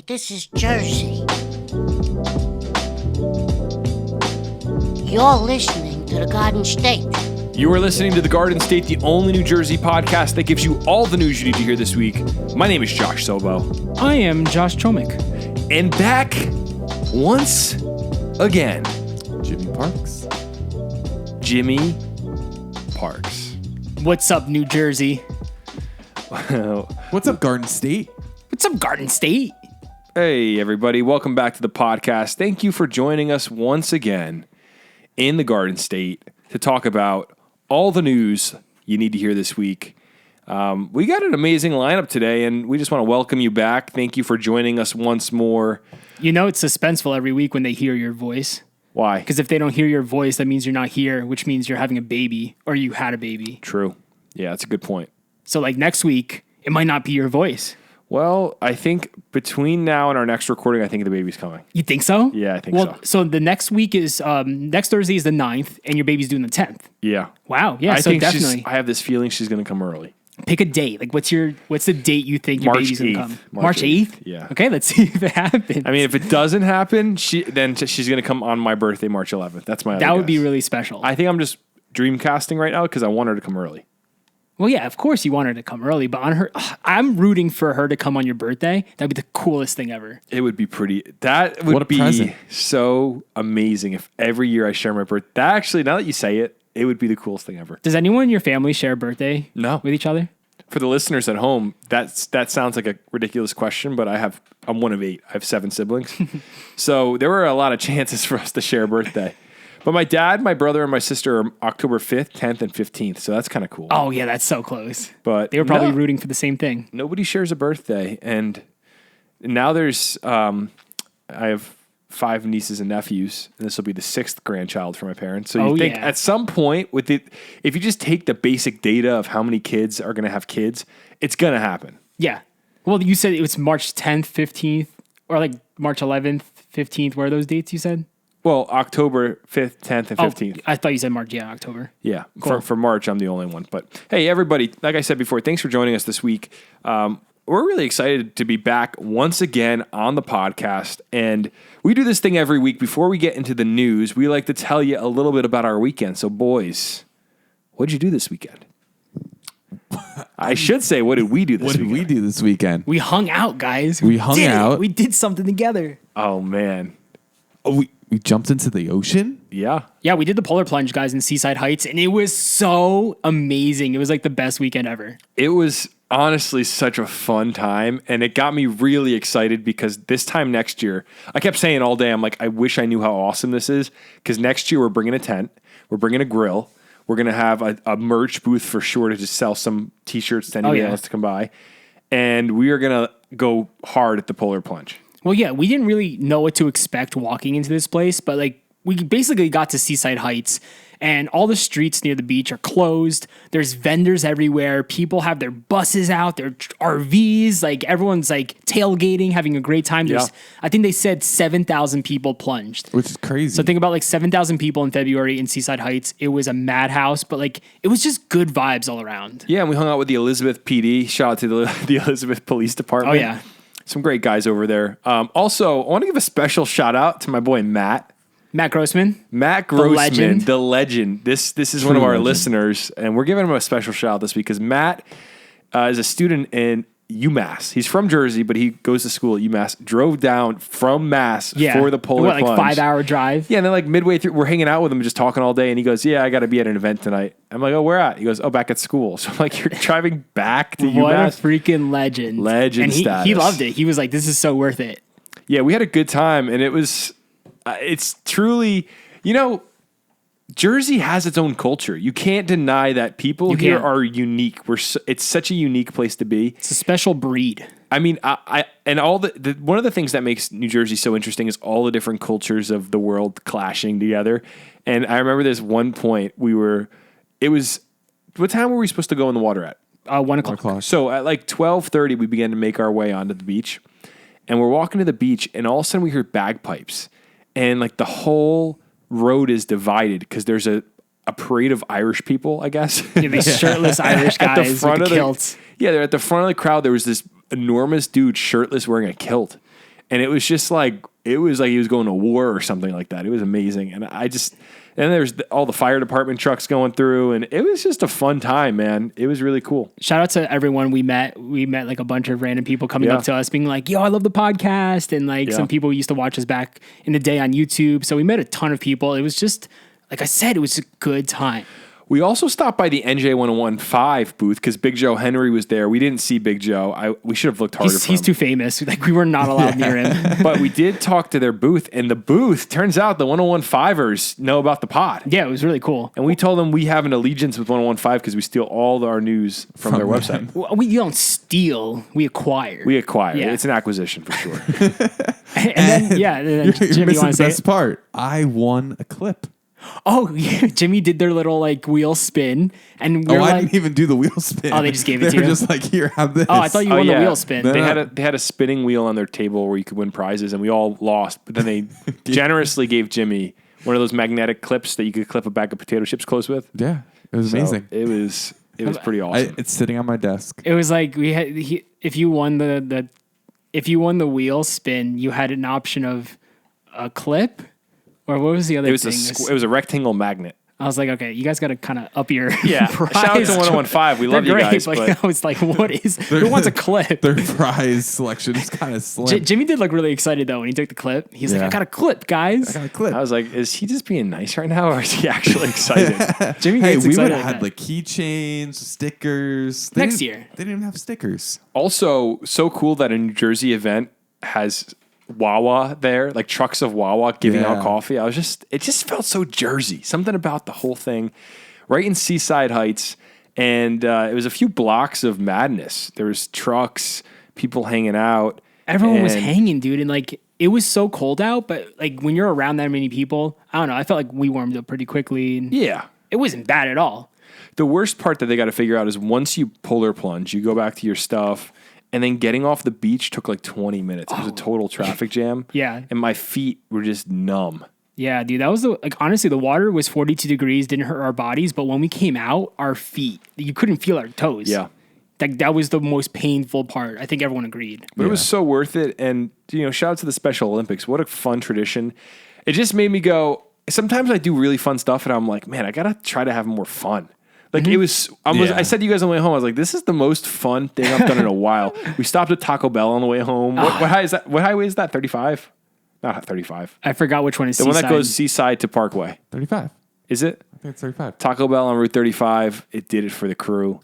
Hey, this is Jersey. You're listening to the Garden State. You are listening to The Garden State, the only New Jersey podcast that gives you all the news you need to hear this week. My name is Josh Sobo. I am Josh Chomik. And back once again, Jimmy Parks. Jimmy Parks. What's up, New Jersey? What's up, Garden State? What's up, Garden State? Hey, everybody. Welcome back to the podcast. Thank you for joining us once again in the Garden State to talk about all the news you need to hear this week. We got an amazing lineup today, and we just want to welcome you back. Thank you for joining us once more. You know it's suspenseful every week when they hear your voice. Why? Because if they don't hear your voice, that means you're not here, which means you're having a baby or you had a baby. True. Yeah, that's a good point. So like next week, it might not be your voice. Well, I think between now and our next recording, I think the baby's coming. You think so? Yeah, I think so. So the next week is, next Thursday is the 9th, and your baby's due on the 10th. Yeah. Wow. Yeah, I so think definitely. I have this feeling she's going to come early. Pick a date. Like what's the date you think your March baby's going to 8th. come? March 8th? Yeah. Okay, let's see if it happens. I mean, if it doesn't happen, then she's going to come on my birthday, March 11th. That's my other that would be guess. really special. I think I'm just dreamcasting right now because I want her to come early. Well, yeah, of course you want her to come early, but I'm rooting for her to come on your birthday. That'd be the coolest thing ever. It would be that would What a be present. so amazing if every year I share my birthday. Actually, now that you say it, it would be the coolest thing ever. Does anyone in your family share a birthday No. with each other? For the listeners at home, that sounds like a ridiculous question, but I'm one of 8. I have 7 siblings. So there were a lot of chances for us to share a birthday. But my dad, my brother, and my sister are October 5th, 10th, and 15th. So that's kind of cool. Oh, yeah, that's so close. But They were probably no, rooting for the same thing. nobody shares a birthday. And now there's, I have 5 nieces and nephews, and this will be the 6th grandchild for my parents. So you think at some point, if you just take the basic data of how many kids are going to have kids, it's going to happen. Yeah. Well, you said it was March 10th, 15th, or like March 11th, 15th. Where are those dates you said? Well, October 5th, 10th, and 15th. Oh, I thought you said March. Yeah, October. Yeah, Cool. for March, I'm the only one. But hey, everybody, like I said before, thanks for joining us this week. We're really excited to be back once again on the podcast. And we do this thing every week. Before we get into the news, we like to tell you a little bit about our weekend. So, boys, what did you do this weekend? I should say, what did we do this What did weekend? we do this weekend? We hung out, guys. We hung did it. out. We did something together. Oh, man. Oh, we jumped into the ocean? Yeah. Yeah, we did the polar plunge, guys, in Seaside Heights, and it was so amazing. It was like the best weekend ever. It was honestly such a fun time, and it got me really excited because this time next year, I kept saying all day, I'm like, I wish I knew how awesome this is, because next year we're bringing a tent, we're bringing a grill, we're going to have a merch booth for sure to just sell some t-shirts to anybody else to come by, and we are going to go hard at the polar plunge. Well, yeah, we didn't really know what to expect walking into this place, but like we basically got to Seaside Heights and all the streets near the beach are closed. There's vendors everywhere. People have their buses out, their RVs, like everyone's like tailgating, having a great time. There's, I think they said 7,000 people plunged. Which is crazy. So think about like 7,000 people in February in Seaside Heights. It was a madhouse, but like it was just good vibes all around. Yeah, and we hung out with the Elizabeth PD. Shout out to the Elizabeth Police Department. Oh, yeah. Some great guys over there. Also, I want to give a special shout out to my boy Matt. Matt Grossman. Matt Grossman, legend. the legend. This is one of our legend. listeners, and we're giving him a special shout out this week because Matt is a student in UMass. He's from Jersey, but he goes to school at UMass. Drove down from Mass for the polar like plunge. 5-hour drive. Yeah, and then like midway through, we're hanging out with him, just talking all day, and he goes, "Yeah, I got to be at an event tonight." I'm like, "Oh, where at?" He goes, "Oh, back at school." So I'm like, "You're driving back to What a UMass?" freaking legend. Legend and he status. loved it. He was like, this is so worth it. Yeah, we had a good time, and it was, it's truly, Jersey has its own culture. You can't deny that people here can't. are unique. It's such a unique place to be. It's a special breed. I mean, and all the one of the things that makes New Jersey so interesting is all the different cultures of the world clashing together. And I remember this one point what time were we supposed to go in the water at? 1 o'clock. So at like 12:30, we began to make our way onto the beach, and we're walking to the beach, and all of a sudden we hear bagpipes, and like the whole road is divided because there's a parade of Irish people, I guess. Yeah, these shirtless Irish guys with the kilts. Yeah, they're at the front of the crowd. There was this enormous dude shirtless wearing a kilt. and it was just like he was going to war or something like that. It was amazing, and there's all the fire department trucks going through, and it was just a fun time, man. It was really cool. Shout out to everyone we met. We met like a bunch of random people coming Yeah. up to us being like, yo, I love the podcast. And like some people used to watch us back in the day on YouTube. So we met a ton of people. It was just, like I said, it was a good time. We also stopped by the NJ1015 booth because Big Joe Henry was there. We didn't see Big Joe. We should have looked harder for He's him. too famous. Like we were not allowed near him. But we did talk to their booth, and the booth, turns out the 1015ers know about the pod. Yeah, it was really cool. And we told them we have an allegiance with 1015 because we steal all our news from their website. We don't steal, we acquire. We acquire. Yeah. It's an acquisition for sure. and then, You're Jimmy, you missing want the to say best it? part. I won a clip. Oh, yeah. Jimmy did their little like wheel spin. And we Oh, were I like, didn't even do the wheel spin. Oh, they just gave it to They were you? just like, here, have this. oh, I thought you won the wheel spin. No, They no. had a spinning wheel on their table where you could win prizes, and we all lost. But then they generously gave Jimmy one of those magnetic clips that you could clip a bag of potato chips close with. Yeah, it was So amazing. it was pretty awesome. It's sitting on my desk. It was like if you won the wheel spin, you had an option of a clip, or what was the other it was thing? it was a rectangle magnet. I was like, okay, you guys got to kind of up your Yeah, prize. shout out to 1015. We love They're you great, guys, but but I was like, who wants a clip? Their prize selection is kind of slim. Jimmy did look really excited though when he took the clip. He's like, Yeah. I got a clip, guys. I got a clip. I was like, is he just being nice right now, or is he actually excited? Jimmy Hey, gets we would excited have like had that. like keychains, stickers. Next didn't- year. They didn't even have stickers. Also, so cool that a New Jersey event has Wawa there, like trucks of Wawa giving out Yeah. coffee. It just felt so Jersey. Something about the whole thing, right in Seaside Heights, and it was a few blocks of madness. There was trucks, people hanging out. Everyone was and- hanging, dude, and like it was so cold out, but like when you're around that many people, I don't know. I felt like we warmed up pretty quickly, and Yeah. it wasn't bad at all. The worst part that they got to figure out is once you pull or plunge, you go back to your stuff, and then getting off the beach took like 20 minutes. It was a total traffic jam. Yeah. And my feet were just numb. Yeah, dude, that was honestly, the water was 42 degrees, didn't hurt our bodies, but when we came out, our feet, you couldn't feel our toes. Yeah. That was the most painful part. I think everyone agreed. But it was so worth it. And, shout out to the Special Olympics. What a fun tradition. It just made me go, sometimes I do really fun stuff and I'm like, man, I got to try to have more fun. Like Mm-hmm. it was, I said to you guys on the way home, I was like, this is the most fun thing I've done in a while. We stopped at Taco Bell on the way home. What highway is that? What highway is that? 35? Not 35. I forgot which one is The one that Seaside. goes Seaside to Parkway. 35. Is it? I think it's 35. Taco Bell on Route 35. It did it for the crew.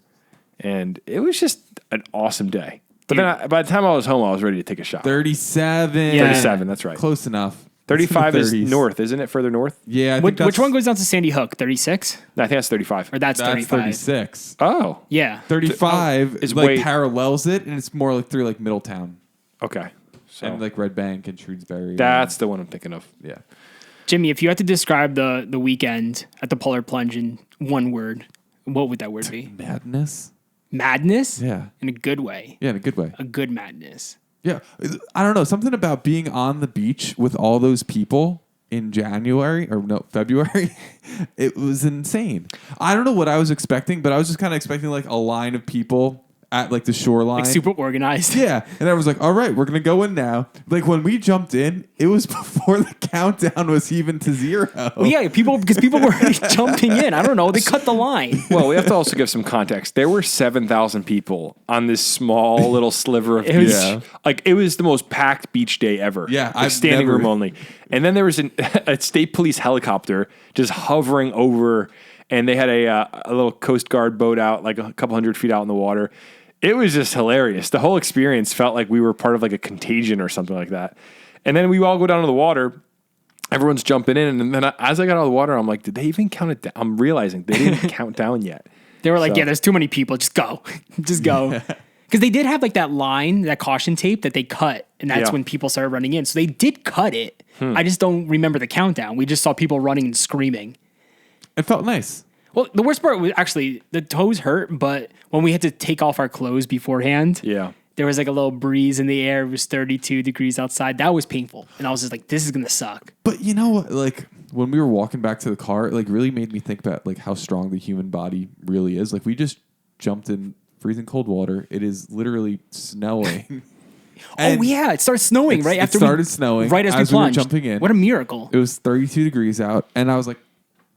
And it was just an awesome day. But then by the time I was home, I was ready to take a shot. 37. Yeah. 37, that's right. Close enough. 35 is 30s. north, isn't it? Further north? Yeah. I think Which one goes down to Sandy Hook? 36? No, I think that's 35. Or that's That's 35? 36. Oh, Yeah. 35 is is like way- parallels it, and it's more like through like Middletown okay. So and like Red Bank and Shrewsbury. that's the one I'm thinking of. yeah. Jimmy, if you had to describe the weekend at the Polar Plunge in one word, what would that word be? Madness. Madness? Yeah. In a good way. Yeah, in a good way. A good madness. Yeah, I don't know, something about being on the beach with all those people in February. It was insane. I don't know what I was expecting, but I was just kind of expecting like a line of people at like the shoreline. Like super organized. Yeah, and I was like, all right, we're gonna go in now. Like when we jumped in, it was before the countdown was even to 0. Well, yeah, because people were already jumping in. I don't know. They cut the line. Well, we have to also give some context. There were 7,000 people on this small little sliver of It beach. was- Yeah. Like it was the most packed beach day ever. Yeah, like I've standing never- room only. And then there was a state police helicopter just hovering over, and they had a little Coast Guard boat out, like a couple hundred feet out in the water. It was just hilarious. The whole experience felt like we were part of like a contagion or something like that. And then we all go down to the water. Everyone's jumping in, and then as I got out of the water, I'm like, did they even count it down? I'm realizing they didn't count down yet. They were like, So- yeah, there's too many people. Just go. Just go. Because they did have like that line, that caution tape that they cut. And that's Yeah. when people started running in. So they did cut it. I just don't remember the countdown. We just saw people running and screaming. It felt nice. Well, the worst part was actually the toes hurt, but when we had to take off our clothes beforehand, Yeah. there was like a little breeze in the air. It was 32 degrees outside. That was painful. And I was just like, this is going to suck. But you know what? Like when we were walking back to the car, it like really made me think about like how strong the human body really is. Like we just jumped in freezing cold water. It is literally snowing. And yeah, it started snowing right after it started snowing right as we we were plunged. jumping in. What a miracle! It was 32 degrees out, and I was like,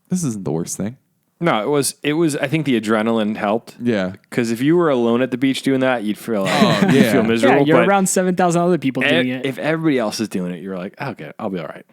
"This isn't the worst thing." No, it was. I think the adrenaline helped. Yeah. Because if you were alone at the beach doing that, you'd feel yeah. you'd feel miserable. Yeah, you're but around 7,000 other people doing it. if everybody else is doing it, you're like, okay, I'll be all right.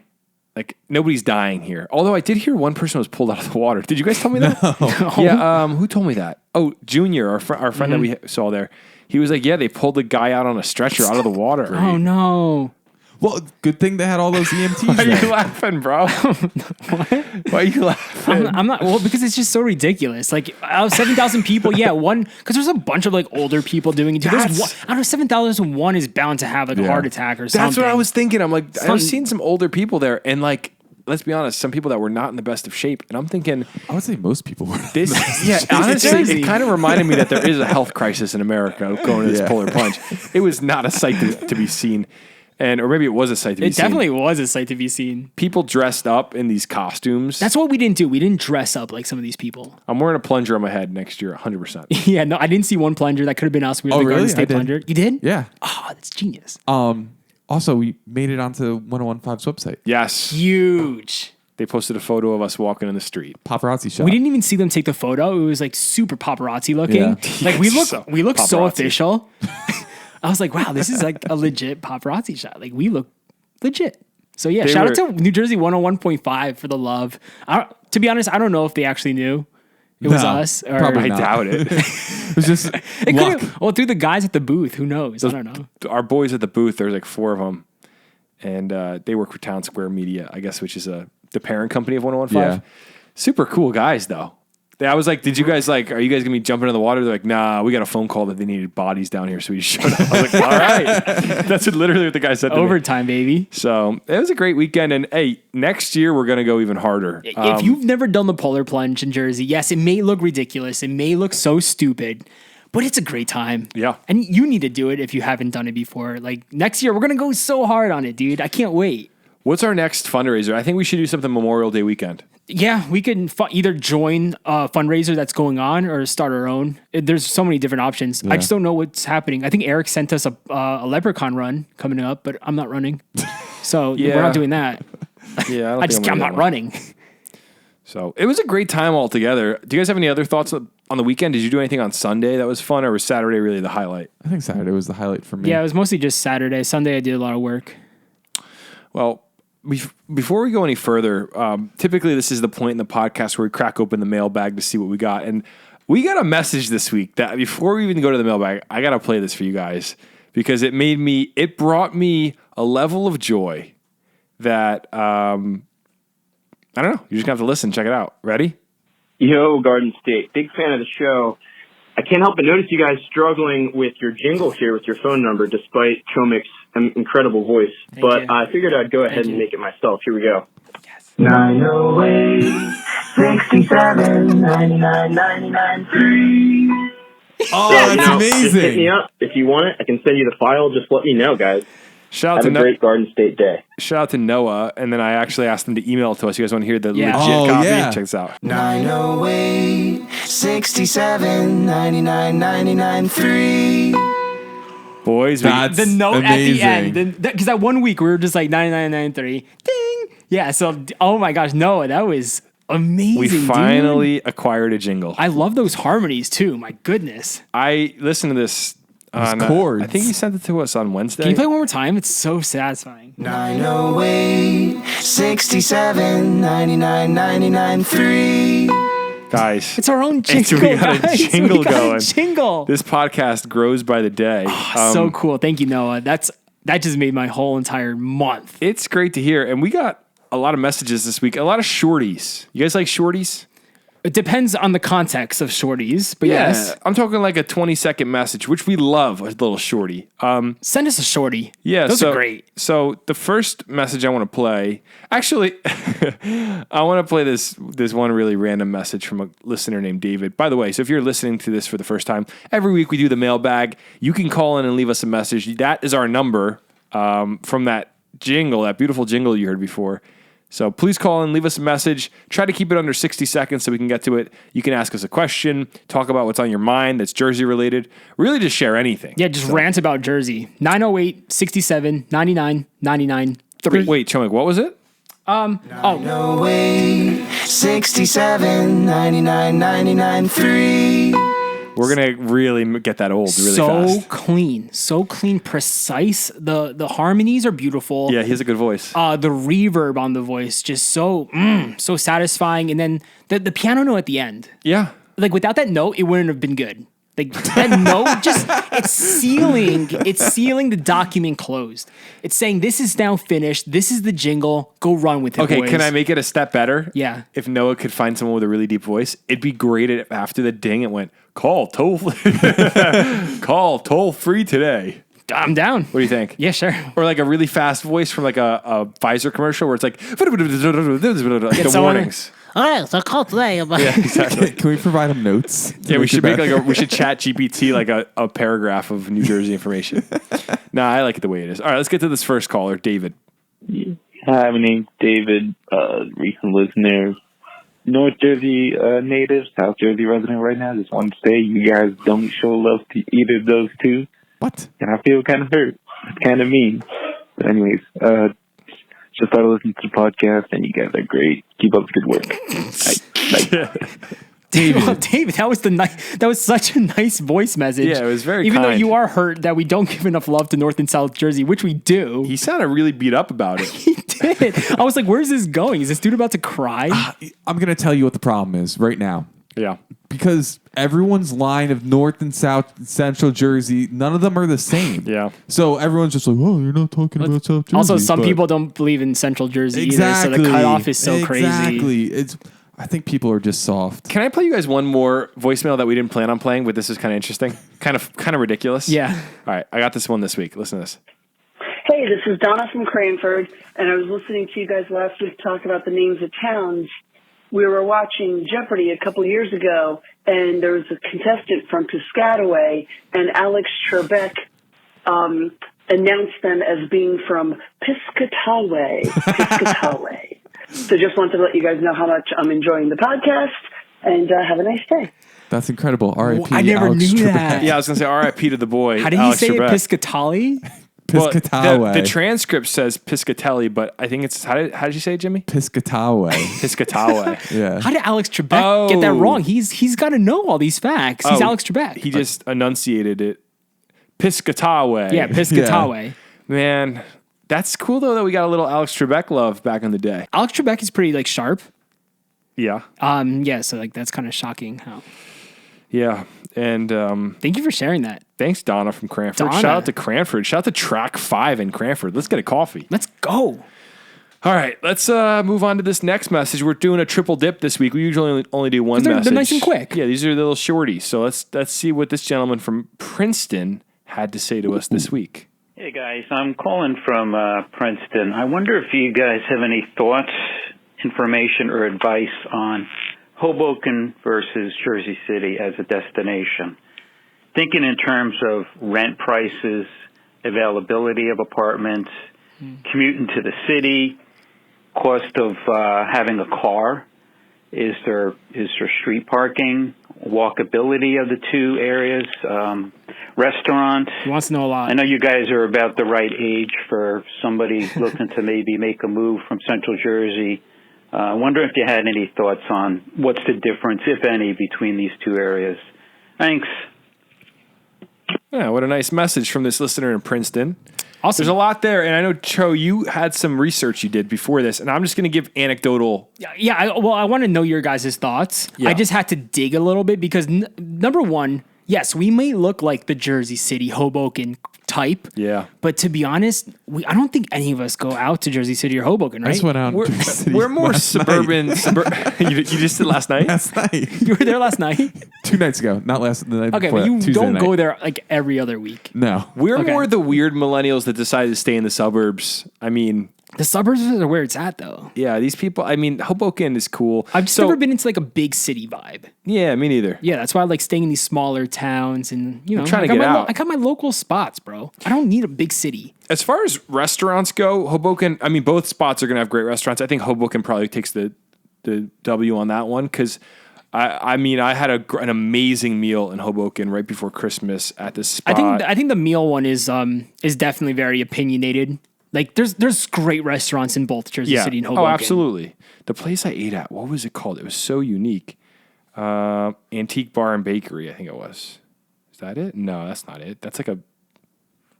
Like nobody's dying here. Although I did hear one person was pulled out of the water. Did you guys tell me that? No. Yeah. Who told me that? Oh, Junior, our friend that we saw there. He was like, yeah, they pulled the guy out on a stretcher out of the water. Oh no. Well, good thing they had all those EMTs. Why are there. you laughing, bro? Why are you laughing? I'm not. Well, because it's just so ridiculous. Like out of 7,000 people, yeah, one because there's a bunch of like older people doing it too. There's one, out of 7,000, one is bound to have like a heart attack or something. That's what I was thinking. I'm like, I've seen some older people there, and like, let's be honest, some people that were not in the best of shape, and I'm thinking, I would say most people were. this, yeah, honestly, it kind of reminded me that there is a health crisis in America going to this polar plunge. It was not a sight to be seen. Or maybe it was a sight to be seen. It definitely was a sight to be seen. People dressed up in these costumes. That's what we didn't do. We didn't dress up like some of these people. I'm wearing a plunger on my head next year, 100%. Yeah, no, I didn't see one plunger. That could have been us. We were the really? Garden State I did. plunger. You did? Yeah. Oh, that's genius. Also, we made it onto 1015's website. Yes. Huge. They posted a photo of us walking in the street. Paparazzi shot. We didn't even see them take the photo. It was like super paparazzi looking. Yeah. Like we look so Paparazzi. official. I was like, wow, this is like a legit paparazzi shot. Like we look legit. So yeah, shout out to New Jersey 101.5 for the love. To be honest, I don't know if they actually knew it was us. Or probably I not. doubt it. It was just It luck. well, through the guys at the booth, who knows? I don't know. Our boys at the booth, there's like 4 of them, and they work for Town Square Media, I guess, which is the parent company of 1015. Yeah. Super cool guys, though. I was like, are you guys going to be jumping in the water? They're like, nah, we got a phone call that they needed bodies down here, so we showed up. I was like, all right. That's literally what the guy said to me. Overtime, baby. So it was a great weekend, and hey, next year we're going to go even harder. If you've never done the polar plunge in Jersey, yes, it may look ridiculous. It may look so stupid, but it's a great time. Yeah. And you need to do it if you haven't done it before. Like next year, we're going to go so hard on it, dude. I can't wait. What's our next fundraiser? I think we should do something Memorial Day weekend. Yeah, we can either join a fundraiser that's going on or start our own. There's so many different options. I just don't know what's happening. I think Eric sent us a leprechaun run coming up, but I'm not running. So we're not doing that. Yeah, I'm not running. So it was a great time altogether. Do you guys have any other thoughts on the weekend? Did you do anything on Sunday that was fun, or was Saturday really the highlight? I think Saturday was the highlight for me. Yeah, it was mostly just Saturday. Sunday, I did a lot of work. Well, before we go any further, typically this is the point in the podcast where we crack open the mailbag to see what we got. And we got a message this week that before we even go to the mailbag, I got to play this for you guys because it brought me a level of joy that, I don't know. You're just going to have to listen. Check it out. Ready? Yo, Garden State. Big fan of the show. I can't help but notice you guys struggling with your jingle here with your phone number, despite Chomic's incredible voice. But you. I figured I'd go ahead and make it myself. Here we go. Yes. 908 67 99 99 3. Oh, Yeah, that's Just hit me amazing. up. If you want it, I can send you the file. Just let me know, guys. Shout out Have to a great Garden State day. Shout out to Noah. And then I actually asked them to email it to us. You guys want to hear the Yeah. legit Oh, copy? yeah. Check this out. 908 67 99 99 3. Boys, That's The note amazing. at the end. Because that 1 week we were just like 9993. Ding. Yeah. So, oh my gosh, Noah, that was amazing. we dude. finally acquired a jingle. I love those harmonies too. My goodness. I listened to this on chords. I think he sent it to us on Wednesday. Can you play one more time? It's so satisfying. 908 67 99 99 3. Guys, It's our own jingle. we got a guys. jingle We got a going. jingle. this podcast grows by the day. So cool. Thank you, Noah. That just made my whole entire month. It's great to hear. And we got a lot of messages this week, a lot of shorties. You guys like shorties? It depends on the context of shorties, but yes. I'm talking like a 20-second message, which we love, a little shorty. Send us a shorty. Yeah, Those so, are great. So the first message I want to play, actually, I want to play this one really random message from a listener named David. By the way, so if you're listening to this for the first time, every week we do the mailbag. You can call in and leave us a message. That is our number from that jingle, that beautiful jingle you heard before. So please call in, leave us a message. Try to keep it under 60 seconds so we can get to it. You can ask us a question, talk about what's on your mind that's Jersey related. Really just share anything. Yeah, just rant about Jersey. 908 67 99 99 3. Wait, Chomik, what was it? 67 99 99 3. We're going to really get that old really fast. So clean, precise. The harmonies are beautiful. Yeah, he has a good voice. The reverb on the voice, just so satisfying. And then the piano note at the end. Yeah. Like without that note, it wouldn't have been good. Like that note it's sealing the document closed. It's saying this is now finished. This is the jingle. Go run with it. Okay, boys. can I make it a step better? Yeah. If Noah could find someone with a really deep voice, it'd be great if after the ding it went, call toll free today. I'm down. What do you think? Yeah, sure. Or like a really fast voice from like a Pfizer commercial where it's like the someone- warnings. All right, so call today. Yeah, exactly. Can we provide him notes? Yeah, we should make we should chat GPT like a paragraph of New Jersey information. Nah, I like it the way it is. All right, let's get to this first caller, David. Hi, my name's David, recent listener, North Jersey native, South Jersey resident right now. Just want to say you guys don't show love to either of those two. What? And I feel kind of hurt. It's kind of mean. But anyways, just started listening to the podcast, and you guys are great. Keep up the good work. David, that was such a nice voice message. Yeah, it was very Even though kind. you are hurt that we don't give enough love to North and South Jersey, which we do. He sounded really beat up about it. He did. I was like, where's this going? Is this dude about to cry? I'm going to tell you what the problem is right now. Yeah. Because everyone's line of North and South Central Jersey, none of them are the same. Yeah. So everyone's just like, oh, you're not talking about South Jersey. Also, some but- people don't believe in Central Jersey exactly. either, so the cutoff is so crazy. Exactly. I think people are just soft. Can I play you guys one more voicemail that we didn't plan on playing, but this is kind of interesting? Kind of ridiculous. Yeah. All right, I got this one this week. Listen to this. Hey, this is Donna from Cranford, and I was listening to you guys last week talk about the names of towns. We were watching Jeopardy a couple of years ago, and there was a contestant from Piscataway, and Alex Trebek announced them as being from Piscataway. So just wanted to let you guys know how much I'm enjoying the podcast, and have a nice day. That's incredible. R.I.P. I never Alex knew Trebek. that. Yeah, I was going to say R.I.P. to the boy. How did Alex he say Trebek. it? Piscatali? Well, Piscataway. the transcript says Piscatelli, but I think it's how did you say it, Jimmy? Piscataway. Piscataway. Yeah. How did Alex Trebek get that wrong? He's got to know all these facts. He's Alex Trebek. He just enunciated it. Piscataway. Yeah, Piscataway. Man, that's cool though that we got a little Alex Trebek love back in the day. Alex Trebek is pretty sharp. Yeah. Yeah, so that's kind of shocking. How? Yeah. And Thank you for sharing that. thanks, Donna from Cranford. Donna. Shout out to Cranford. Shout out to Track 5 in Cranford. Let's get a coffee. Let's go. All right, let's move on to this next message. We're doing a triple dip this week. We usually only do one They're message. nice and quick. Yeah, these are the little shorties. So let's see what this gentleman from Princeton had to say to us this week. Hey guys, I'm calling from Princeton. I wonder if you guys have any thoughts, information, or advice on Hoboken versus Jersey City as a destination. Thinking in terms of rent prices, availability of apartments, commuting to the city, cost of having a car. Is there street parking, walkability of the two areas, restaurants? He wants to know a lot. I know you guys are about the right age for somebody looking to maybe make a move from Central Jersey. I wonder if you had any thoughts on what's the difference, if any, between these two areas. Thanks. Yeah, what a nice message from this listener in Princeton. Awesome. There's a lot there, and I know, Cho, you had some research you did before this, and I'm just going to give anecdotal. Yeah. I want to know your guys' thoughts. Yeah. I just had to dig a little bit because number one, yes, we may look like the Jersey City, Hoboken type. Yeah. But to be honest, I don't think any of us go out to Jersey City or Hoboken, I right? just went out. We're more suburban. You just did last night? Last night. You were there last night? 2 nights ago. Not the night Okay, before but you that, Tuesday don't night. go there like every other week. No. We're Okay. more the weird millennials that decided to stay in the suburbs. I mean, The suburbs are where it's at, though. Yeah, these people. I mean, Hoboken is cool. I've just never been into like a big city vibe. Yeah, me neither. Yeah, that's why I like staying in these smaller towns, and I'm trying to get out. I got my local spots, bro. I don't need a big city. As far as restaurants go, Hoboken. I mean, both spots are gonna have great restaurants. I think Hoboken probably takes the W on that one because. I mean, I had an amazing meal in Hoboken right before Christmas at this spot. I think the meal one is definitely very opinionated. Like there's great restaurants in both Jersey City and Hoboken. Oh, absolutely. The place I ate at, what was it called? It was so unique. Antique Bar and Bakery, I think it was. Is that it? No, that's not it. That's like a.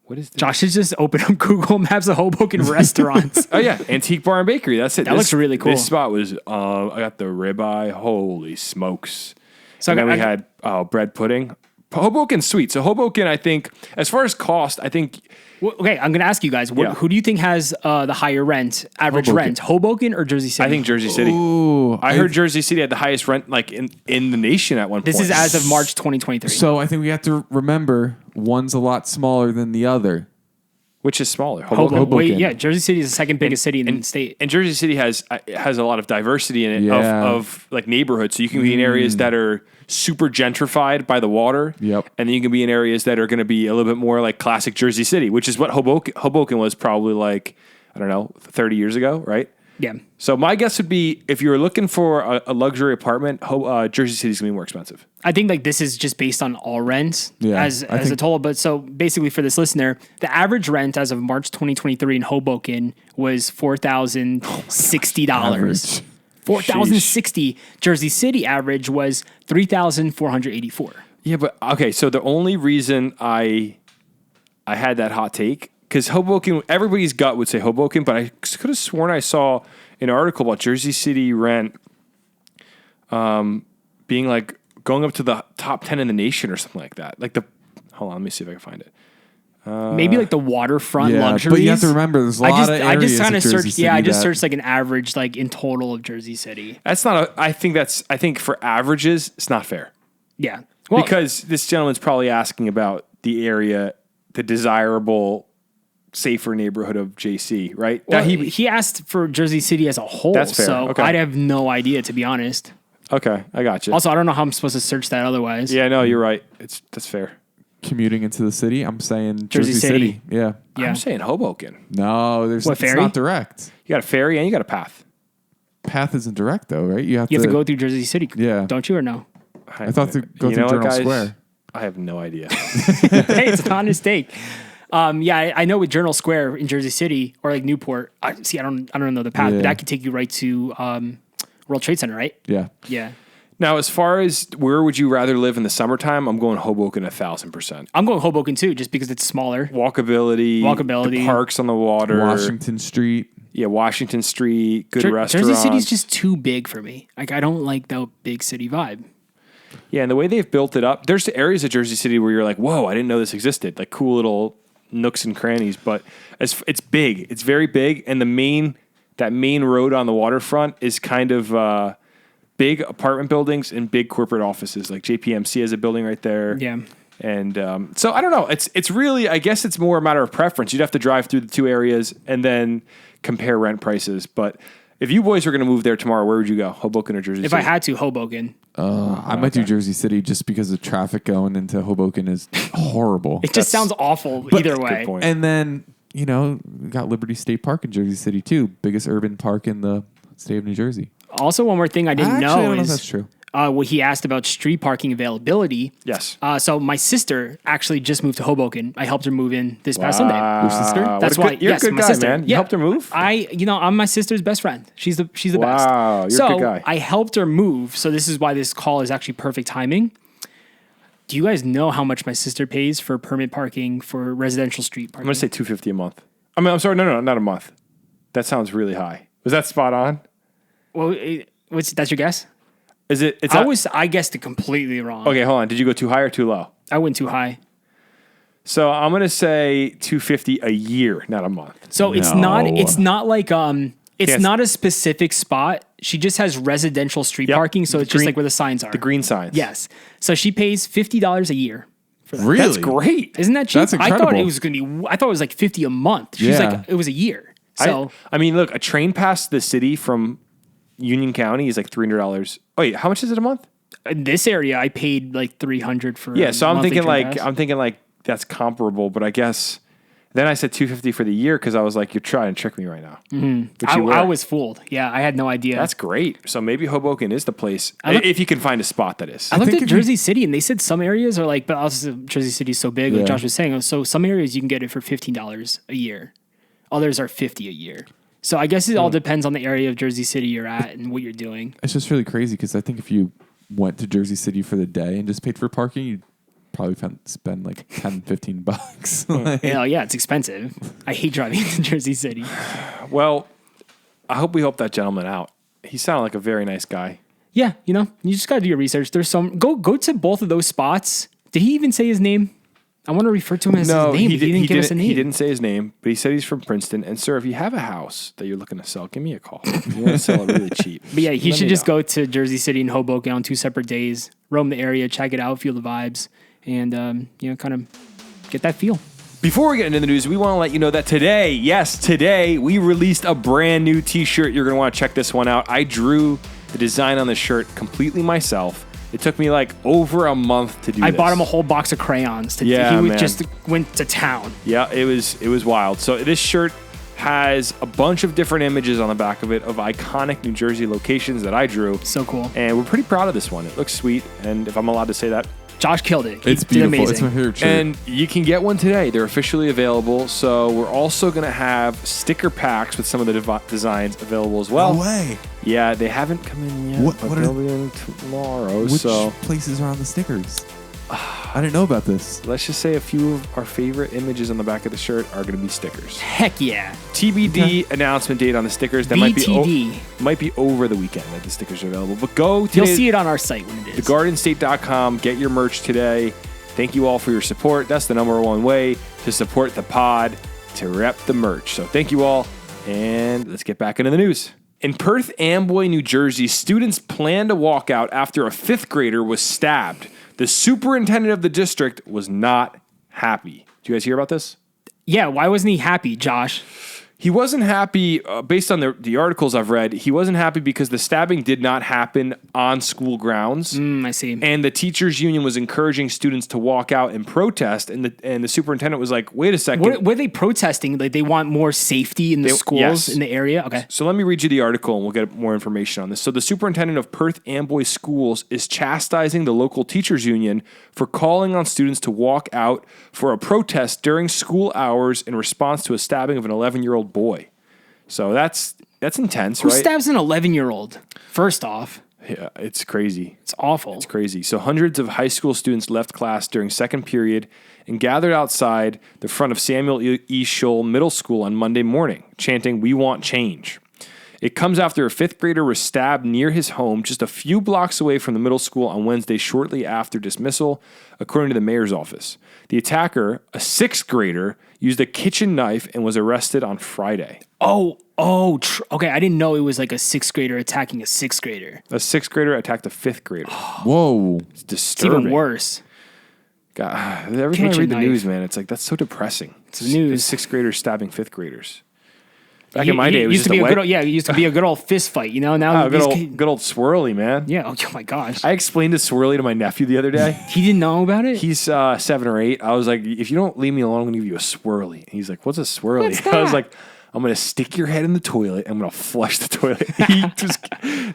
What is this? Josh has just opened up Google Maps of Hoboken restaurants. Oh yeah, Antique Bar and Bakery. That's it. That looks really cool. This spot was. I got the ribeye. Holy smokes! So and then we had bread pudding. Hoboken's sweet. So Hoboken, I think, as far as cost, I think. Well, okay, I'm going to ask you guys. Who do you think has the higher average rent, Hoboken or Jersey City? I think Jersey City. Ooh, I heard Jersey City had the highest rent like in the nation at one point. This is as of March 2023. So I think we have to remember one's a lot smaller than the other. Which is smaller? Hoboken. Wait, yeah, Jersey City is the second biggest city in the state. And Jersey City has a lot of diversity in it of like neighborhoods. So you can be in areas that are super gentrified by the water. Yep. And then you can be in areas that are going to be a little bit more like classic Jersey City, which is what Hoboken was probably like, I don't know, 30 years ago, right? Yeah. So my guess would be if you're looking for a luxury apartment, Jersey City's going to be more expensive. I think like this is just based on all rents as a total. But so basically for this listener, the average rent as of March 2023 in Hoboken was $4,060. $4,060. Jersey City average was $3,484. Yeah, but okay. So the only reason I had that hot take because Hoboken, everybody's gut would say Hoboken, but I could have sworn I saw an article about Jersey City rent, being like going up to the top 10 in the nation or something like that. Like hold on, let me see if I can find it. Maybe like the waterfront luxuries. But you have to remember, there's a lot of areas. I just kind of searched. City Yeah, I just searched like an average, like in total of Jersey City. That's not. I think for averages, it's not fair. Yeah, well, because this gentleman's probably asking about the area, the desirable, safer neighborhood of JC, right? Well, he asked for Jersey City as a whole. That's fair. So Okay. I'd have no idea, to be honest. Okay, I got you. Also, I don't know how I'm supposed to search that otherwise. Yeah, no, you're right. That's fair. Commuting into the city, I'm saying Jersey City. Yeah. I'm saying Hoboken. No, it's not direct. You got a ferry and you got a path. Path isn't direct though, right? You have to go through Jersey City. Yeah. Don't you or no? I thought to go through Journal Square. I have no idea. Hey, it's an honest take. I know with Journal Square in Jersey City or like Newport. I don't know the path, but that could take you right to World Trade Center, right? Yeah. Yeah. Now, as far as where would you rather live in the summertime, I'm going Hoboken 1,000%. I'm going Hoboken too, just because it's smaller. Walkability, the parks on the water, Washington Street. Yeah, Washington Street, good restaurants. Jersey City's just too big for me. Like I don't like that big city vibe. Yeah, and the way they've built it up, there's areas of Jersey City where you're like, whoa, I didn't know this existed. Like cool little nooks and crannies, but it's big. It's very big, and that main road on the waterfront is kind of big apartment buildings and big corporate offices. Like JPMC has a building right there. Yeah. And so I don't know. It's really, I guess it's more a matter of preference. You'd have to drive through the two areas and then compare rent prices. But if you boys were going to move there tomorrow, where would you go? Hoboken or Jersey City? If I had to, Hoboken. I might do Jersey City just because the traffic going into Hoboken is horrible. It just sounds awful either way. Good point. And then, we got Liberty State Park in Jersey City too. Biggest urban park in the state of New Jersey. Also, one more thing I didn't know I don't know if is that's true. What he asked about street parking availability. Yes. So my sister actually just moved to Hoboken. I helped her move in this past Sunday. Your sister? That's why. You're a good my guy, sister. man. You helped her move? I'm my sister's best friend. She's the best. Wow, you're a good guy. I helped her move. So this is why this call is actually perfect timing. Do you guys know how much my sister pays for permit parking for residential street parking? I'm going to say $250 a month. I'm sorry. No, not a month. That sounds really high. Was that spot on? Well, that's your guess? Is it? I guessed it completely wrong. Okay, hold on. Did you go too high or too low? I went too high. So I'm gonna say $250 a year, not a month. So it's not like it's not a specific spot. She just has residential street parking, so it's just like where the signs are. The green signs. Yes. So she pays $50 a year. For that. Really? That's great. Isn't that cheap? That's I thought incredible. it was like $50 a month. She's like, it was a year. So I mean, look, a train pass to the city from Union County is like $300. Oh, wait, how much is it a month? in this area, I paid like $300 for. Yeah, so I'm monthly thinking train like pass. that's comparable, but I guess then I said $250 for the year because I was like, you're trying to trick me right now. Which you were. I was fooled. Yeah, I had no idea. That's great. So maybe Hoboken is the place if you can find a spot that is. I looked at Jersey City, and they said some areas are like, but also Jersey City is so big, like Josh was saying. So some areas you can get it for $15 a year, others are $50 a year. So I guess it all depends on the area of Jersey City you're at and what you're doing. It's just really crazy because I think if you went to Jersey City for the day and just paid for parking, you'd probably spend like $10-15. Like, Yeah, it's expensive. I hate driving into Jersey City. Well, I hope we help that gentleman out. He sounded like a very nice guy. Yeah, you just got to do your research. There's some go to both of those spots. Did he even say his name? I want to refer to him as his name. He didn't give us a name. He didn't say his name, but he said he's from Princeton. And sir, if you have a house that you're looking to sell, give me a call. You want to sell it really cheap. But yeah, he should just go to Jersey City and Hoboken on 2 separate days, roam the area, check it out, feel the vibes, and kind of get that feel. Before we get into the news, we want to let you know that today, we released a brand new t-shirt. You're going to want to check this one out. I drew the design on the shirt completely myself. It took me like over a month to do I this. bought him a whole box of crayons. He just went to town. Yeah, it was wild. So this shirt has a bunch of different images on the back of it of iconic New Jersey locations that I drew. So cool. And we're pretty proud of this one. It looks sweet. And if I'm allowed to say that, Josh killed it. It's beautiful. It's my favorite shirt. And you can get one today. They're officially available. So we're also going to have sticker packs with some of the designs available as well. No way. Yeah, they haven't come in yet, but they'll be in tomorrow. Which so places are on the stickers? I didn't know about this. let's just say a few of our favorite images on the back of the shirt are going to be stickers. Heck yeah. TBD announcement date on the stickers. That might be over the weekend that the stickers are available. But go to You'll see it on our site when it is. thegardenstate.com. Get your merch today. Thank you all for your support. That's the number one way to support the pod, to rep the merch. So thank you all, and let's get back into the news. In Perth Amboy, New Jersey, students planned to walk out after a 5th grader was stabbed. The superintendent of the district was not happy. Do you guys hear about this? Yeah, why wasn't he happy, Josh? He wasn't happy, based on the articles I've read, he wasn't happy because the stabbing did not happen on school grounds. I see. And the teachers union was encouraging students to walk out and protest. And the superintendent was like, wait a second. What were they protesting? Like they want more safety in the schools in the area? Okay. So let me read you the article and we'll get more information on this. So the superintendent of Perth Amboy Schools is chastising the local teachers union for calling on students to walk out for a protest during school hours in response to a stabbing of an 11-year-old boy. So that's intense, Who right? stabs an 11-year-old? First off. Yeah, it's crazy. It's awful. It's crazy. So hundreds of high school students left class during second period and gathered outside the front of Samuel E. Scholl Middle School on Monday morning, chanting, "We want change." It comes after a 5th grader was stabbed near his home just a few blocks away from the middle school on Wednesday shortly after dismissal, according to the mayor's office. The attacker, a 6th grader, used a kitchen knife and was arrested on Friday. Okay. I didn't know it was like a 6th grader attacking a 6th grader. A 6th grader attacked a 5th grader. Whoa. It's It's disturbing. even worse. God, every time I Kitchen read the knife. news, man, it's like, that's so depressing. It's the news. 6th graders stabbing 5th graders. Back in my day, it was used just to be a a good old, it used to be a good old fist fight, Now good old Swirly, man. Yeah. Oh my gosh. I explained to Swirly to my nephew the other day. He didn't know about it. He's 7 or 8. I was like, if you don't leave me alone, I'm going to give you a swirly. And he's like, what's a swirly? What's I was that? like, I'm going to stick your head in the toilet. And I'm going to flush the toilet.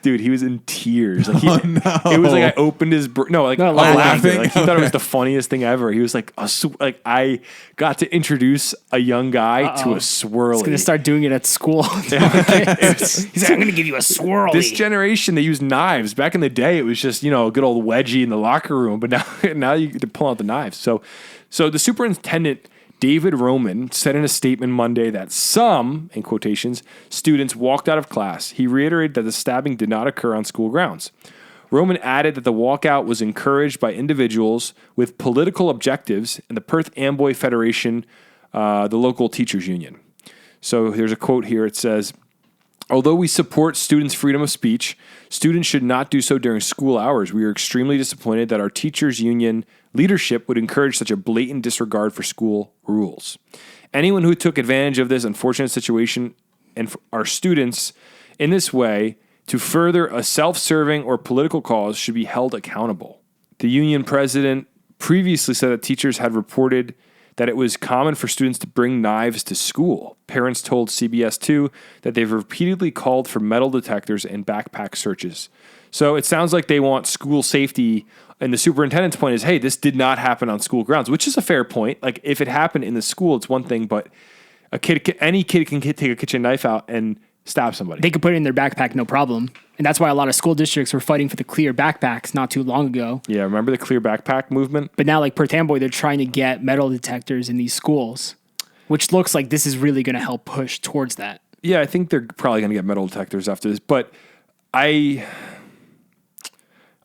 He was in tears. Like It was like I opened his, laughing. Like he thought it was the funniest thing ever. He was like, I got to introduce a young guy to a swirly. He's going to start doing it at school. He's like, I'm going to give you a swirly. This generation, they use knives. Back in the day, it was just, a good old wedgie in the locker room. But now you get to pull out the knives. So the superintendent, David Roman, said in a statement Monday that some, in quotations, students walked out of class. He reiterated that the stabbing did not occur on school grounds. Roman added that the walkout was encouraged by individuals with political objectives and the Perth Amboy Federation, the local teachers union. So there's a quote here. It says, "Although we support students' freedom of speech, students should not do so during school hours. We are extremely disappointed that our teachers union leadership would encourage such a blatant disregard for school rules. Anyone who took advantage of this unfortunate situation and our students in this way to further a self-serving or political cause should be held accountable. The union president previously said that teachers had reported that it was common for students to bring knives to school. Parents told CBS 2 that they've repeatedly called for metal detectors and backpack searches. So it sounds like they want school safety, and the superintendent's point is, hey, this did not happen on school grounds, which is a fair point. Like, if it happened in the school, it's one thing, but any kid can take a kitchen knife out and stab somebody. They could put it in their backpack, no problem. And that's why a lot of school districts were fighting for the clear backpacks not too long ago. Yeah, remember the clear backpack movement? But now, like Perth Amboy, they're trying to get metal detectors in these schools, which looks like this is really going to help push towards that. Yeah, I think they're probably going to get metal detectors after this. But I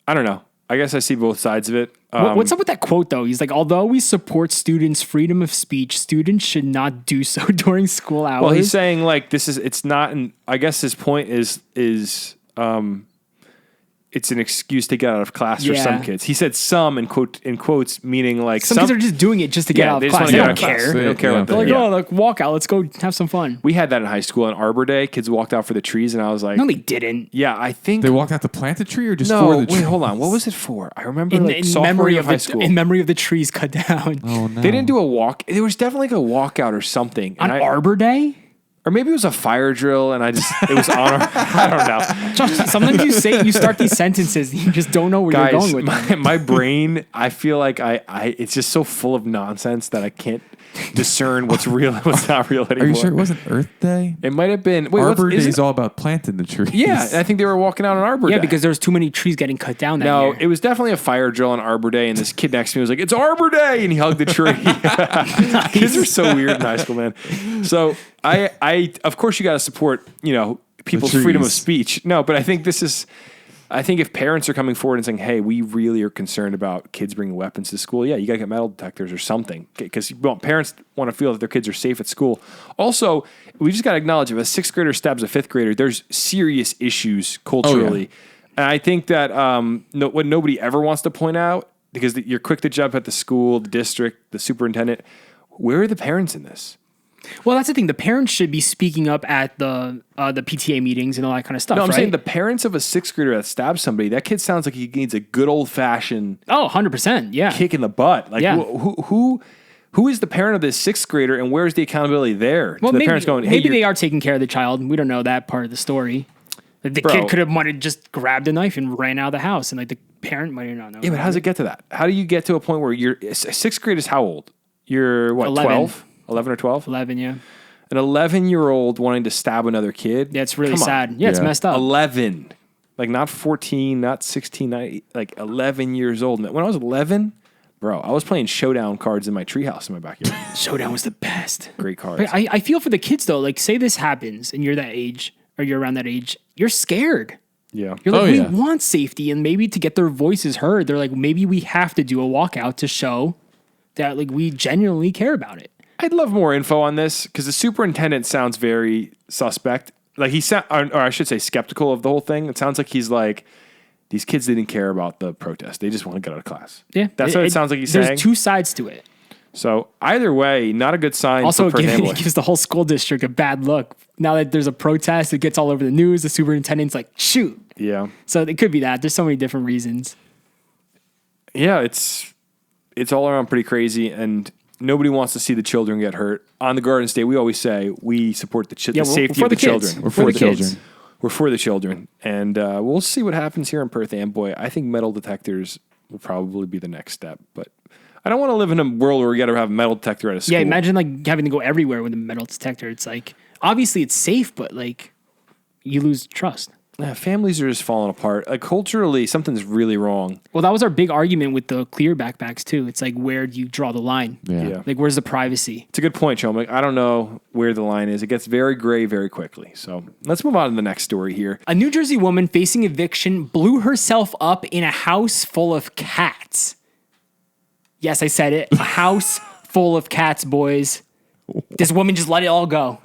don't know. I guess I see both sides of it. What's up with that quote, though? He's like, although we support students' freedom of speech, students should not do so during school hours. Well, he's saying, like, it's not, I guess his point is it's an excuse to get out of class for some kids. He said some in quotes, meaning like some kids are just doing it just to get out of class. They don't care. They don't care about that. They're like, oh, like walk out. Let's go have some fun. We had that in high school on Arbor Day. Kids walked out for the trees, and I was like, no, they didn't. Yeah, I think they walked out to plant a tree or just no. for the tree. Wait, hold on. What was it for? I remember in sophomore memory year of high school. In memory of the trees cut down. Oh no! They didn't do a walk. There was definitely like a walkout or something on Arbor Day. Or maybe it was a fire drill, and it was on. I don't know. Josh, sometimes you start these sentences, and you just don't know where you're going with them. My brain, I feel like it's just so full of nonsense that I can't discern what's real and what's not real anymore. Are you sure it wasn't Earth Day? It might have been. Wait, Arbor Day is all about planting the trees. Yeah, I think they were walking out on Arbor Day. Yeah, because there was too many trees getting cut down that year. It was definitely a fire drill on Arbor Day, and this kid next to me was like, "It's Arbor Day," and he hugged the tree. Kids are so weird in high school, man. So I of course you got to support, people's freedom of speech. No, but I think if parents are coming forward and saying, hey, we really are concerned about kids bringing weapons to school, yeah, you got to get metal detectors or something, because parents want to feel that their kids are safe at school. Also, we just got to acknowledge if a sixth grader stabs a fifth grader, there's serious issues culturally. And I think that what nobody ever wants to point out, because you're quick to jump at the school, the district, the superintendent, where are the parents in this? Well, that's the thing. The parents should be speaking up at the PTA meetings and all that kind of stuff. No, I'm right? saying the parents of a sixth grader that stabs somebody, that kid sounds like he needs a good old fashioned 100%, yeah, kick in the butt. Like, who is the parent of this sixth grader, and where's the accountability there? Well, to the parents going, hey, maybe they are taking care of the child. We don't know that part of the story. Like the kid could have just grabbed a knife and ran out of the house, and like the parent might not know. Yeah, but how does it get to that? How do you get to a point where sixth grade is how old? You're what, 12? 11 or 12? 11, yeah. An 11-year-old wanting to stab another kid? Yeah, it's really sad. Yeah, it's messed up. 11. Like, not 14, not 16, like 11 years old. When I was 11, bro, I was playing Showdown cards in my treehouse in my backyard. Showdown was the best. Great cards. But I feel for the kids, though. Like, say this happens, and you're that age, or you're around that age, you're scared. Yeah. You're like, we want safety, and maybe to get their voices heard, they're like, maybe we have to do a walkout to show that, like, we genuinely care about it. I'd love more info on this, because the superintendent sounds very suspect. Like, or I should say skeptical of the whole thing. It sounds like he's like, these kids didn't care about the protest. They just want to get out of class. Yeah. That's what it sounds like he's saying. There's two sides to it. So either way, not a good sign. Also, for it gives the whole school district a bad look. Now that there's a protest, it gets all over the news. The superintendent's like, shoot. Yeah. So it could be that. There's so many different reasons. Yeah, it's all around pretty crazy, and nobody wants to see the children get hurt. On the Garden State, we always say we support the safety of the children. We're for the children. We're for the children. And we'll see what happens here in Perth Amboy. I think metal detectors will probably be the next step. But I don't want to live in a world where we got to have a metal detector at a school. Yeah, imagine like having to go everywhere with a metal detector. It's like, obviously it's safe, but like you lose trust. Yeah, families are just falling apart. Like culturally, something's really wrong. Well, that was our big argument with the clear backpacks too. It's like, where do you draw the line? Yeah. Like, where's the privacy? It's a good point, Chom. Like, I don't know where the line is. It gets very gray very quickly. So let's move on to the next story here. A New Jersey woman facing eviction blew herself up in a house full of cats. Yes, I said it. A house full of cats, boys. This woman just let it all go.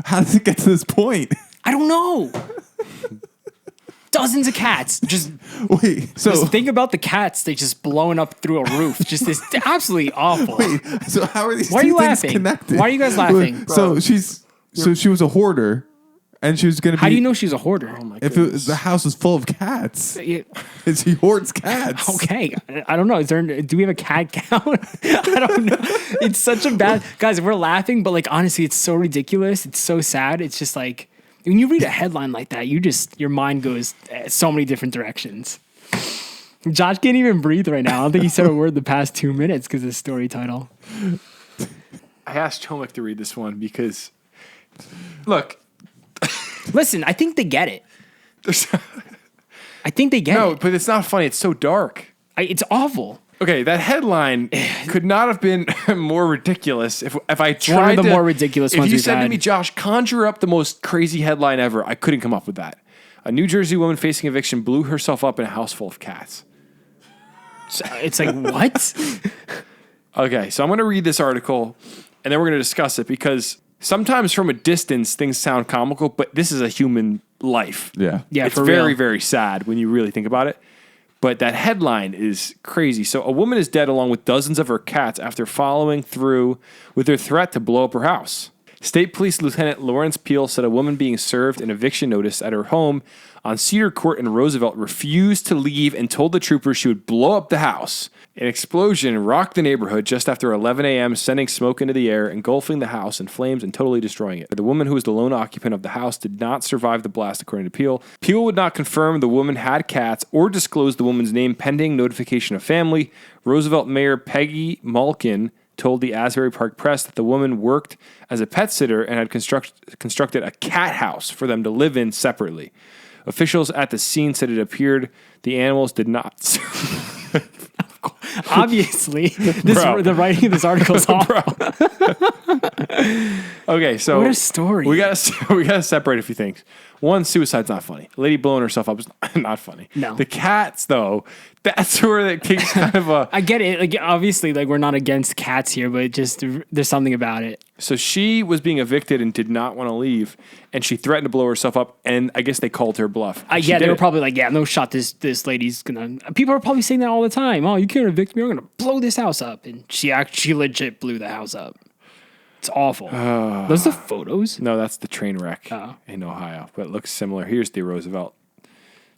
How does it get to this point? I don't know. Dozens of cats. Just wait. So just think about the cats. They just blowing up through a roof. Just this absolutely awful. Wait. So how are these? Why are two you things laughing? Connected? Why are you guys laughing? So she's So she was a hoarder, and she was going to be. How do you know she's a hoarder? Oh my if the house was full of cats? And she hoards cats. Okay, I don't know. Do we have a cat count? I don't know. It's such a bad guys. We're laughing, but like honestly, it's so ridiculous. It's so sad. It's just like when you read a headline like that, your mind goes so many different directions. Josh can't even breathe right now. I don't think he said a word the past 2 minutes because of the story title. I asked Chomek to read this one because, look. Listen, I think they get it. I think they get it. No, but it's not funny. It's so dark. It's awful. Okay, that headline could not have been more ridiculous if I tried one of the to, more ridiculous if ones you we've said to had. me, Josh, conjure up the most crazy headline ever, I couldn't come up with that. A New Jersey woman facing eviction blew herself up in a house full of cats. It's like, what? Okay, so I'm going to read this article, and then we're going to discuss it, because sometimes from a distance, things sound comical, but this is a human life. Yeah. Yeah, It's for very, real. very sad when you really think about it. But that headline is crazy. So a woman is dead along with dozens of her cats after following through with her threat to blow up her house. State Police Lieutenant Lawrence Peel said a woman being served an eviction notice at her home on Cedar Court in Roosevelt refused to leave and told the troopers she would blow up the house. An explosion rocked the neighborhood just after 11 a.m., sending smoke into the air, engulfing the house in flames and totally destroying it. The woman who was the lone occupant of the house did not survive the blast, according to Peel. Peel would not confirm the woman had cats or disclose the woman's name pending notification of family. Roosevelt Mayor Peggy Malkin told the Asbury Park Press that the woman worked as a pet sitter and had constructed a cat house for them to live in separately. Officials at the scene said it appeared the animals did not. Obviously, the writing of this article is awful. Okay, so What a story. We gotta separate a few things. One, suicide's not funny. A lady blowing herself up is not funny. No. The cats, though, that's where it takes kind of a. I get it. Like, obviously, like we're not against cats here, but just there's something about it. So she was being evicted and did not want to leave, and she threatened to blow herself up. And I guess they called her bluff. Yeah, they were probably like, yeah, no shot. This lady's gonna. People are probably saying that all the time. Oh, you can't evict me. I'm gonna blow this house up, and she legit blew the house up. It's awful. Those are the photos. No, that's the train wreck Oh. in Ohio, but it looks similar. Here's the Roosevelt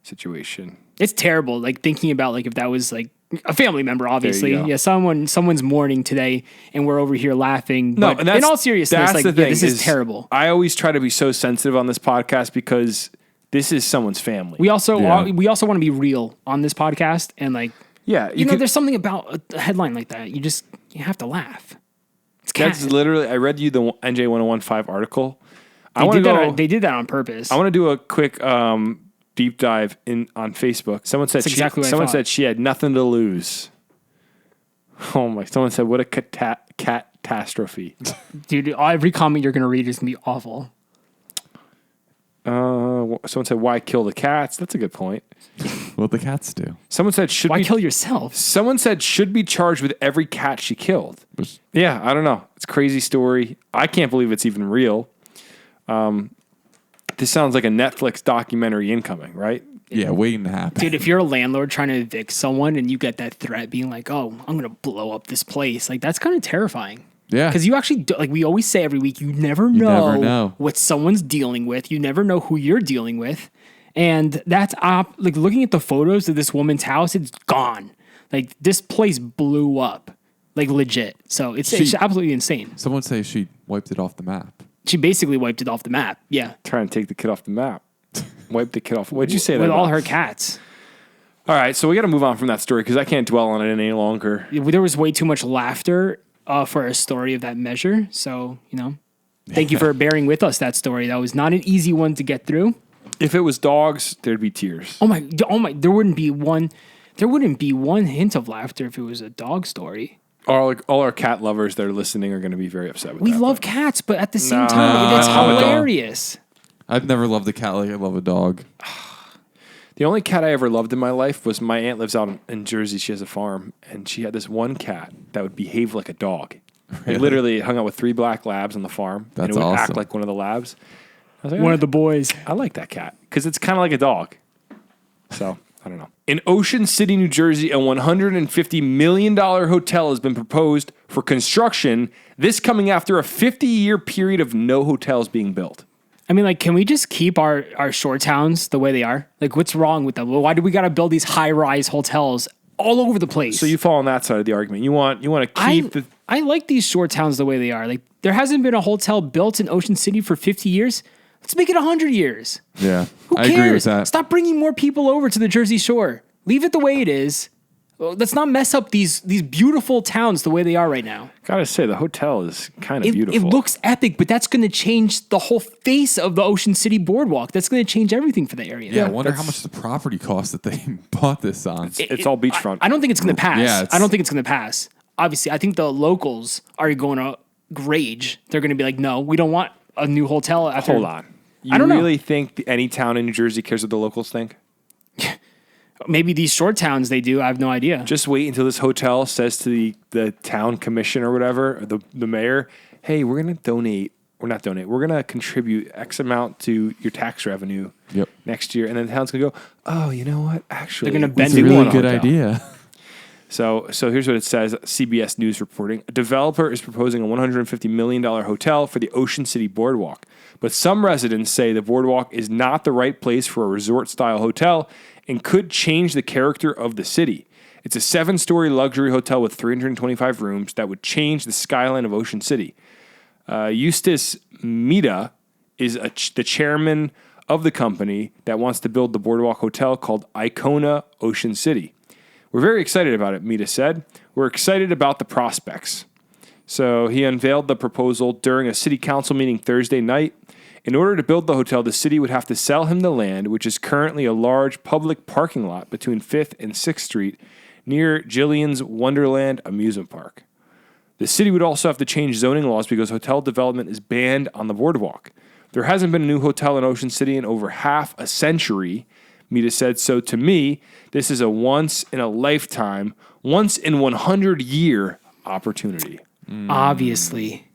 situation. It's terrible. Like thinking about like if that was like a family member, obviously. go. Yeah, someone's mourning today, and we're over here laughing. No, but and that's, in all seriousness, that's like the thing this is terrible. I always try to be so sensitive on this podcast because this is someone's family. We also Yeah. we also want to be real on this podcast, and like Yeah, you know, there's something about a headline like that. You have to laugh. It's That's cat. literally. I read you the NJ 1015 article. They did that on purpose. I want to do a quick deep dive on Facebook. Someone said That's exactly what I someone thought. said she had nothing to lose. Oh my! Someone said, "What a catastrophe." Dude, every comment you're gonna read is gonna be awful. Someone said, "Why kill the cats?" That's a good point. What the cats do? Someone said, Why kill yourself? Someone said should be charged with every cat she killed. Yeah, I don't know. It's a crazy story. I can't believe it's even real. This sounds like a Netflix documentary incoming, right? Yeah, waiting to happen. Dude, if you're a landlord trying to evict someone and you get that threat being like, oh, I'm going to blow up this place, like that's kind of terrifying. Yeah. Because you actually, like we always say every week, you never know what someone's dealing with. You never know who you're dealing with. And that's like looking at the photos of this woman's house, it's gone. Like this place blew up, like legit. So it's absolutely insane. Someone say she wiped it off the map. She basically wiped it off the map. Yeah. Trying to take the kid off the map. Wipe the kid off. What'd you say? With that all about? her cats. All right, so we got to move on from that story because I can't dwell on it any longer. There was way too much laughter for a story of that measure. So, you know, thank you for bearing with us that story. That was not an easy one to get through. If it was dogs, there'd be tears. Oh my, there wouldn't be one hint of laughter if it was a dog story. All our cat lovers that are listening are going to be very upset with We that. love cats, but at the same time, it's I'm a dog. hilarious. I've never loved a cat like I love a dog. The only cat I ever loved in my life was my aunt lives out in Jersey. She has a farm, and she had this one cat that would behave like a dog. It literally hung out with 3 black labs on the farm, and That's it would awesome. act like one of the labs. I was like, One of the boys. I like that cat because it's kind of like a dog. So, I don't know. In Ocean City, New Jersey, a $150 million hotel has been proposed for construction, this coming after a 50-year period of no hotels being built. I mean, like, can we just keep our shore towns the way they are? Like, what's wrong with them? Well, why do we got to build these high-rise hotels all over the place? So you fall on that side of the argument. You want to keep I like these shore towns the way they are. Like, there hasn't been a hotel built in Ocean City for 50 years. Let's make it 100 years. Yeah, Who I cares? agree with that. Stop bringing more people over to the Jersey Shore. Leave it the way it is. Let's not mess up these beautiful towns the way they are right now. Gotta say, the hotel is kind of beautiful. It looks epic, but that's going to change the whole face of the Ocean City Boardwalk. That's going to change everything for the area. Yeah, I wonder how much the property cost that they bought this on. It's all beachfront. I don't think it's going to pass. Yeah, I don't think it's going to pass. Obviously, I think the locals are going to rage. They're going to be like, no, we don't want a new hotel. After. Hold on. I don't know. You really think any town in New Jersey cares what the locals think? Maybe these short towns, they do. I have no idea. Just wait until this hotel says to the town commission or whatever, or the mayor, hey, we're going to donate. We're not donate. We're going to contribute X amount to your tax revenue next year. And then the town's going to go, oh, you know what? Actually, they're going to bend It's a the really knee. good idea. So here's what it says, CBS News reporting. A developer is proposing a $150 million hotel for the Ocean City Boardwalk. But some residents say the boardwalk is not the right place for a resort-style hotel and could change the character of the city. It's a 7-story luxury hotel with 325 rooms that would change the skyline of Ocean City. Eustace Mita is the chairman of the company that wants to build the boardwalk hotel called Icona Ocean City. We're very excited about it, Mita said. We're excited about the prospects. So he unveiled the proposal during a city council meeting Thursday night. In order to build the hotel, the city would have to sell him the land, which is currently a large public parking lot between 5th and 6th Street near Jillian's Wonderland amusement park. The city would also have to change zoning laws because hotel development is banned on the boardwalk. There hasn't been a new hotel in Ocean City in over half a century, Mita said. So to me, this is a once-in-a-lifetime, once-in-100-year opportunity. Obviously.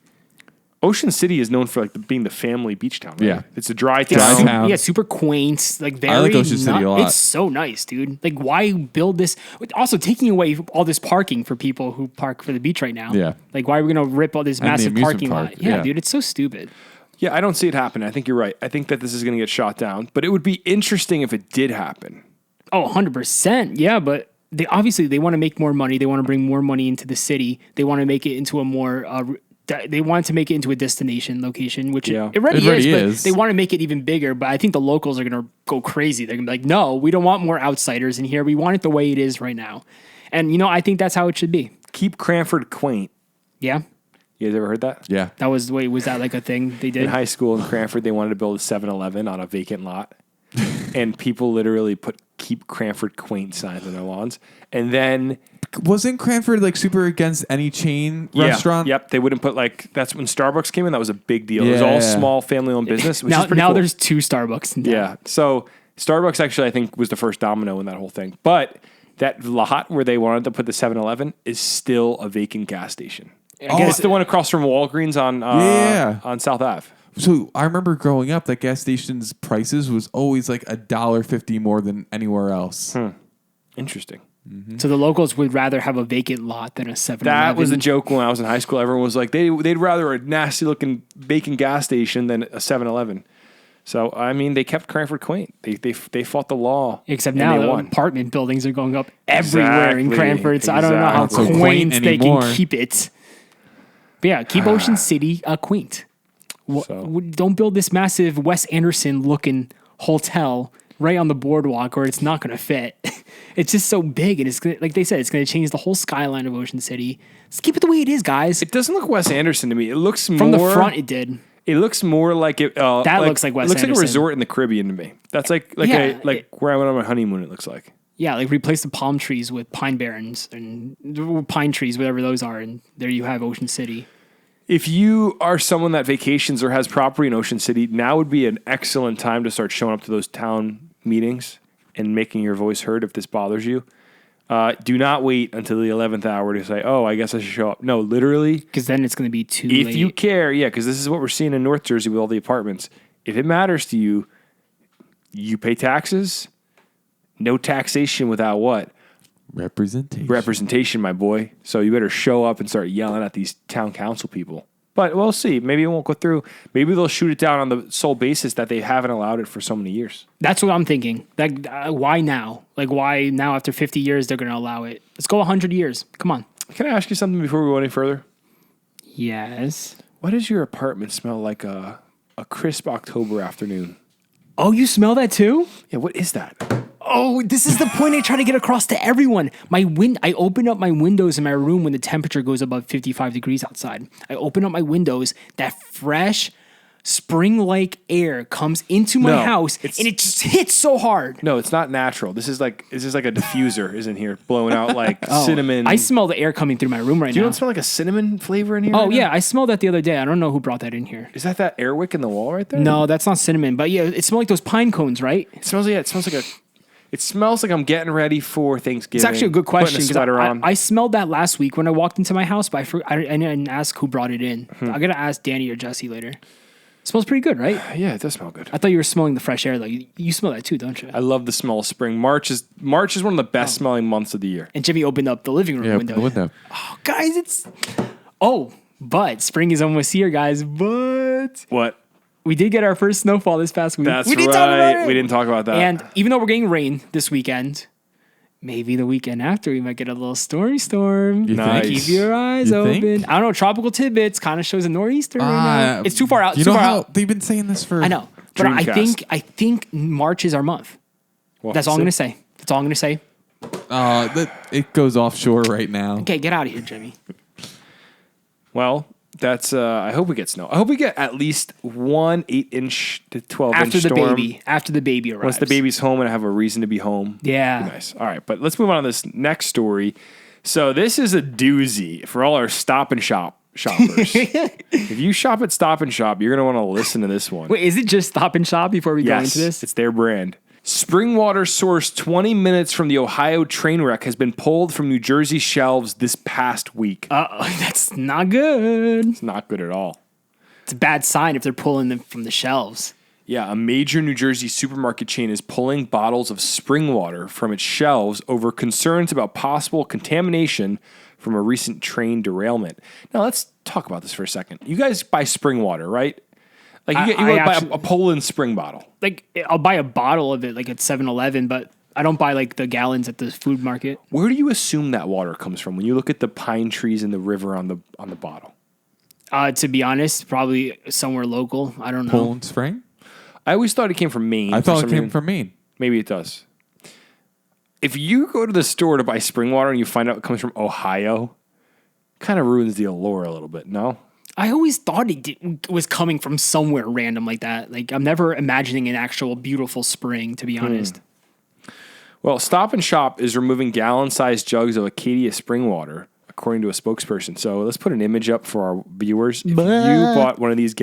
Ocean City is known for being the family beach town. Right? Yeah. It's a dry Dry town. town. Yeah, super quaint. Like very. I like Ocean City a lot. It's so nice, dude. Like, why build this? Also, taking away all this parking for people who park for the beach right now. Yeah. Like, why are we gonna rip all this And the massive amusement parking park, lot? Yeah, yeah. dude, it's so stupid. Yeah, I don't see it happening. I think you're right. I think that this is going to get shot down. But it would be interesting if it did happen. Oh, 100%. Yeah, but they want to make more money. They want to bring more money into the city. They want to make it into a more. They want to make it into a destination location, which it already is. But they want to make it even bigger. But I think the locals are going to go crazy. They're going to be like, no, we don't want more outsiders in here. We want it the way it is right now. And, I think that's how it should be. Keep Cranford quaint. Yeah. You guys ever heard that? Yeah. That was, was that like a thing they did? In high school in Cranford, they wanted to build a 7-Eleven on a vacant lot. And people literally put Keep Cranford quaint signs on their lawns. And then... Wasn't Cranford super against any chain restaurant? Yep. They wouldn't put that's when Starbucks came in. That was a big deal. It was all small family-owned business, which is pretty cool. There's 2 Starbucks in town. Yeah. So Starbucks actually, I think, was the first domino in that whole thing. But that lot where they wanted to put the 7-Eleven is still a vacant gas station. It's the one across from Walgreens on South Ave. So I remember growing up, that gas station's prices was always like $1.50 more than anywhere else. Interesting. Mm-hmm. So the locals would rather have a vacant lot than a 7-Eleven. That was the joke when I was in high school. Everyone was like, they'd rather a nasty looking vacant gas station than a 7-Eleven. So I mean, they kept Cranford quaint. They fought the law. Except now the apartment buildings are going up everywhere in Cranford. So I don't know how So quaint quaint they anymore. can keep it. But yeah, keep Ocean City quaint. Don't build this massive Wes Anderson looking hotel right on the boardwalk, or it's not going to fit. It's just so big, and it's gonna, like they said, it's going to change the whole skyline of Ocean City. Just keep it the way it is, guys. It doesn't look Wes Anderson to me. It looks from the front. It did. It looks more like it. That looks like Wes It looks Anderson. like a resort in the Caribbean to me. That's like where I went on my honeymoon. It looks like. Yeah, like replace the palm trees with pine barrens and pine trees, whatever those are, and there you have Ocean City. If you are someone that vacations or has property in Ocean City, now would be an excellent time to start showing up to those town meetings and making your voice heard if this bothers you. Do not wait until the 11th hour to say, oh, I guess I should show up. No, literally. Because then it's going to be too late. If you care, because this is what we're seeing in North Jersey with all the apartments. If it matters to you, you pay taxes. No taxation without what? Representation, my boy. So you better show up and start yelling at these town council people. But we'll see. Maybe it won't go through. Maybe they'll shoot it down on the sole basis that they haven't allowed it for so many years. That's what I'm thinking. Like, why now? Like, why now after 50 years they're going to allow it? Let's go 100 years. Come on. Can I ask you something before we go any further? Yes. Why does your apartment smell like a crisp October afternoon? Oh, you smell that too? Yeah, what is that? Oh, this is the point I try to get across to everyone. I open up my windows in my room when the temperature goes above 55 degrees outside. I open up my windows. That fresh, spring-like air comes into my house, and it just hits so hard. No, it's not natural. This is like a diffuser, isn't here, blowing out like cinnamon. I smell the air coming through my room right now. Do you not smell like a cinnamon flavor in here? Oh, right yeah. now? I smelled that the other day. I don't know who brought that in here. Is that air wick in the wall right there? No, that's not cinnamon. But yeah, it smells like those pine cones, right? It smells like I'm getting ready for Thanksgiving. It's actually a good question. Putting a sweater on. I smelled that last week when I walked into my house, but I didn't ask who brought it in. I got to ask Danny or Jesse later. It smells pretty good, right? Yeah, it does smell good. I thought you were smelling the fresh air. Though. You smell that too, don't you? I love the smell of spring. March is one of the best smelling months of the year. And Jimmy opened up the living room window. Oh, guys, but spring is almost here, guys. But what? We did get our first snowfall this past week. That's we didn't right. Talk about it. We didn't talk about that. And even though we're getting rain this weekend, maybe the weekend after we might get a little storm. Nice. Keep your eyes open. Think? I don't know. Tropical Tidbits kind of shows a nor'easter right now. It's too far out. You know how they've been saying this for? I know, but I think March is our month. Well, That's all I'm going to say. That's all I'm going to say. It goes offshore right now. Okay, get out of here, Jimmy. Well, that's. I hope we get snow. I hope we get at least 1 8-inch to 12-inch storm. After the baby arrives. Once the baby's home and I have a reason to be home. Yeah. Nice. All right, but let's move on to this next story. So this is a doozy for all our Stop and Shop shoppers. If you shop at Stop and Shop, you're going to want to listen to this one. Wait, is it just Stop and Shop before we go into this? It's their brand. Spring water sourced 20 minutes from the Ohio train wreck has been pulled from New Jersey shelves this past week. That's not good. It's not good at all. It's a bad sign if they're pulling them from the shelves. Yeah, a major New Jersey supermarket chain is pulling bottles of spring water from its shelves over concerns about possible contamination from a recent train derailment. Now, let's talk about this for a second. You guys buy spring water, right? Like you buy a Poland spring bottle. Like I'll buy a bottle of it like at 7-Eleven, but I don't buy like the gallons at the food market. Where do you assume that water comes from when you look at the pine trees in the river on the bottle? To be honest, probably somewhere local. I don't know. Poland Spring? I always thought it came from Maine. I thought it came from Maine. Maybe it does. If you go to the store to buy spring water and you find out it comes from Ohio, kind of ruins the allure a little bit, no? I always thought it was coming from somewhere random like that. Like I'm never imagining an actual beautiful spring, to be honest. Well, Stop and Shop is removing gallon-sized jugs of Acadia spring water, according to a spokesperson. So let's put an image up for our viewers. If you bought one of these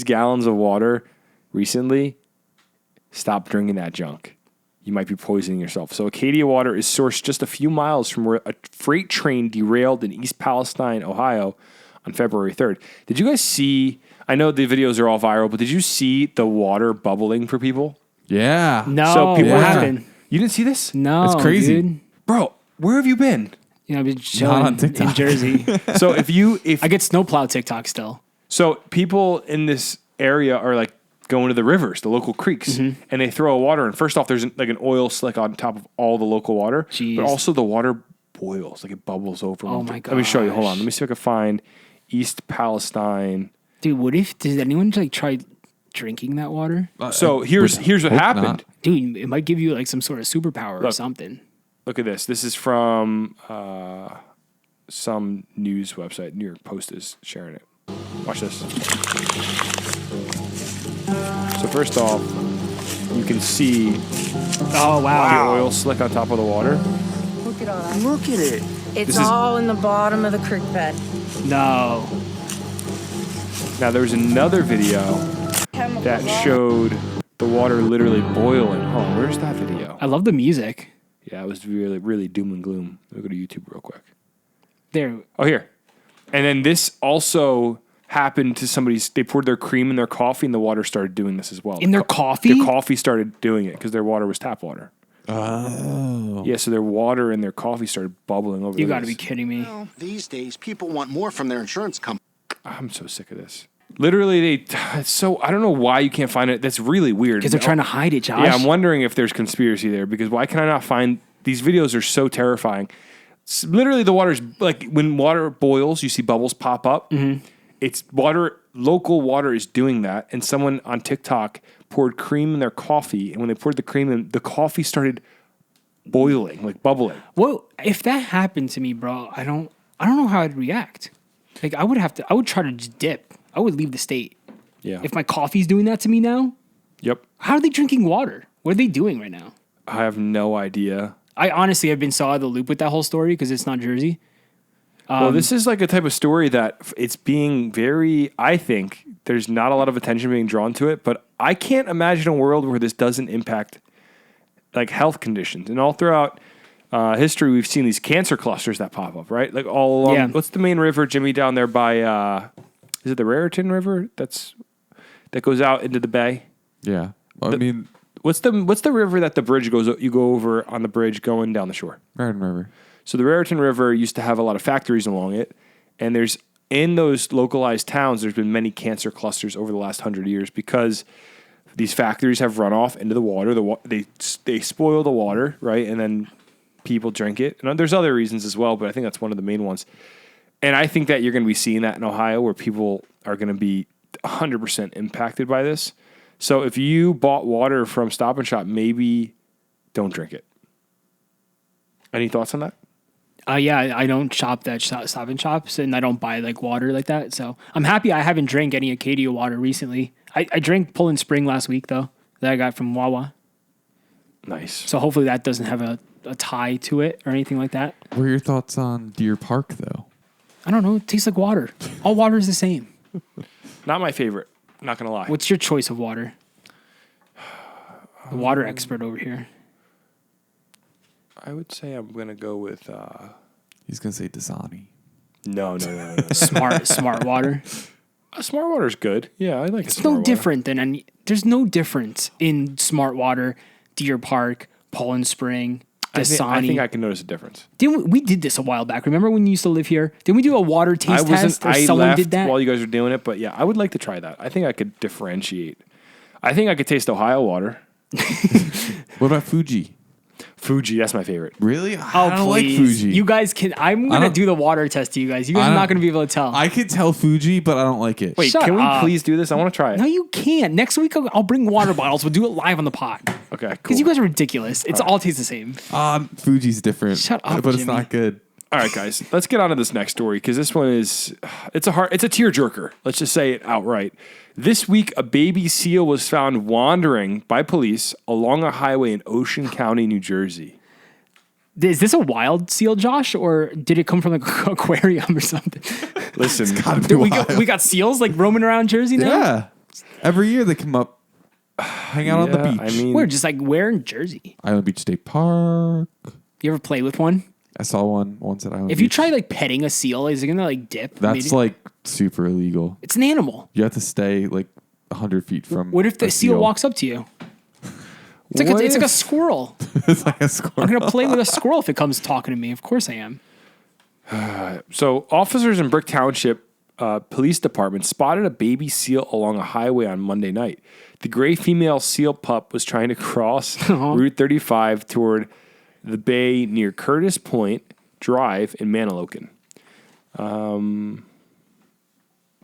gallons of water recently, stop drinking that junk. You might be poisoning yourself. So Acadia water is sourced just a few miles from where a freight train derailed in East Palestine, Ohio, on February 3rd. Did you guys see? I know the videos are all viral, but did you see the water bubbling for people? Yeah. No. So people what were- happened? You didn't see this? No. It's crazy. Dude. Bro, where have you been? You know, I've been chilling on TikTok. in Jersey. So if I get snowplow TikTok still. So people in this area are like going to the rivers, the local creeks, and they throw water. And first off, there's like an oil slick on top of all the local water, Jeez. but also the water boils, like it bubbles over. Oh my Let me show you. Hold gosh. on. Let me see if I can find East Palestine. Dude, did anyone like try drinking that water? So here's what hope happened. not. Dude, it might give you like some sort of superpower or Look. something. Look at this. This is from some news website. New York Post is sharing it. Watch this. So first off, you can see Oh wow. the oil slick on top of the water. Look at it. This It's is- all in the bottom of the creek bed. No. Now there's another video that showed the water literally boiling. Oh, where's that video? I love the music. Yeah, it was really, really doom and gloom. Let me go to YouTube real quick. There. Oh, here. And then this also happened to somebody's. They poured their cream in their coffee, and the water started doing this as well. In their coffee? Their coffee started doing it because their water was tap water. Oh. Yeah, so their water and their coffee started bubbling over. You got to be kidding me. Well, these days, people want more from their insurance company. I'm so sick of this. Literally, it's so I don't know why you can't find it. That's really weird. Because they're trying to hide it, Josh. Yeah, I'm wondering if there's conspiracy there because why can I not find these videos are so terrifying. Literally, the water's like when water boils, you see bubbles pop up. Mm-hmm. It's water. Local water is doing that, and someone on TikTok poured cream in their coffee, and when they poured the cream in, the coffee started boiling, like bubbling. Well, if that happened to me, bro, I don't know how I'd react. Like I would try to just dip. I would leave the state. Yeah. If my coffee's doing that to me now, Yep. how are they drinking water? What are they doing right now? I have no idea. I honestly have been so out of the loop with that whole story because it's not Jersey. Well, this is like a type of story that it's being very, I think there's not a lot of attention being drawn to it, but I can't imagine a world where this doesn't impact like health conditions. And all throughout history, we've seen these cancer clusters that pop up, right? Like all along, Yeah. what's the main river, Jimmy, down there by, is it the Raritan River? That goes out into the bay? Yeah. I mean, What's the river that the bridge goes, you go over on the bridge going down the shore? Raritan River. So the Raritan River used to have a lot of factories along it, and there's in those localized towns, there's been many cancer clusters over the last 100 years because these factories have run off into the water. They spoil the water, right, and then people drink it. And there's other reasons as well, but I think that's one of the main ones. And I think that you're going to be seeing that in Ohio, where people are going to be 100% impacted by this. So if you bought water from Stop and Shop, maybe don't drink it. Any thoughts on that? Yeah, I don't shop at Stop and Shops, and I don't buy like water like that. So I'm happy I haven't drank any Acadia water recently. I drank Poland Spring last week though, that I got from Wawa. Nice. So hopefully that doesn't have a tie to it or anything like that. What are your thoughts on Deer Park, though? I don't know. It tastes like water. All water is the same. Not my favorite. Not gonna lie. What's your choice of water? The water expert over here. I would say I'm gonna go with. He's gonna say Dasani. No. Smart water. Smart water is good. Yeah, I like. It's no different than any. There's no difference in Smart Water, Deer Park, Poland Spring, Dasani. I think I can notice a difference. We did this a while back. Remember when you used to live here? Didn't we do a water taste test? Or I someone left did that? while you guys were doing it, but yeah, I would like to try that. I think I could differentiate. I think I could taste Ohio water. What about Fuji? Fuji, that's my favorite. Really? Oh, I don't like please. Fuji. You guys can. I'm going to do the water test to you guys. You guys are not going to be able to tell. I could tell Fuji, but I don't like it. Wait, Shut can we up. please do this? I want to try it. No, you can't. Next week, I'll bring water bottles. We'll do it live on the pod. Okay, cool. Because you guys are ridiculous. It's all tastes the same. Fuji's different. Shut up, but it's Jimmy. not good. All right, guys, let's get on to this next story because this one is it's a tearjerker. Let's just say it outright. This week, a baby seal was found wandering by police along a highway in Ocean County, New Jersey. Is this a wild seal, Josh, or did it come from like an aquarium or something? Listen, we got seals like roaming around Jersey now? Yeah. Every year they come up, hang out on the beach. I mean, We're just like where in Jersey? Island Beach State Park. You ever play with one? I saw one once at Island If Beach. you try like petting a seal, is it gonna like dip? That's Maybe? like super illegal. It's an animal. You have to stay like 100 feet from. What if the a seal walks up to you? It's like a squirrel. It's like a squirrel. I'm gonna play with a squirrel if it comes talking to me. Of course I am. So, officers in Brick Township Police Department spotted a baby seal along a highway on Monday night. The gray female seal pup was trying to cross Route 35 toward the bay near Curtis Point Drive in Manilokin.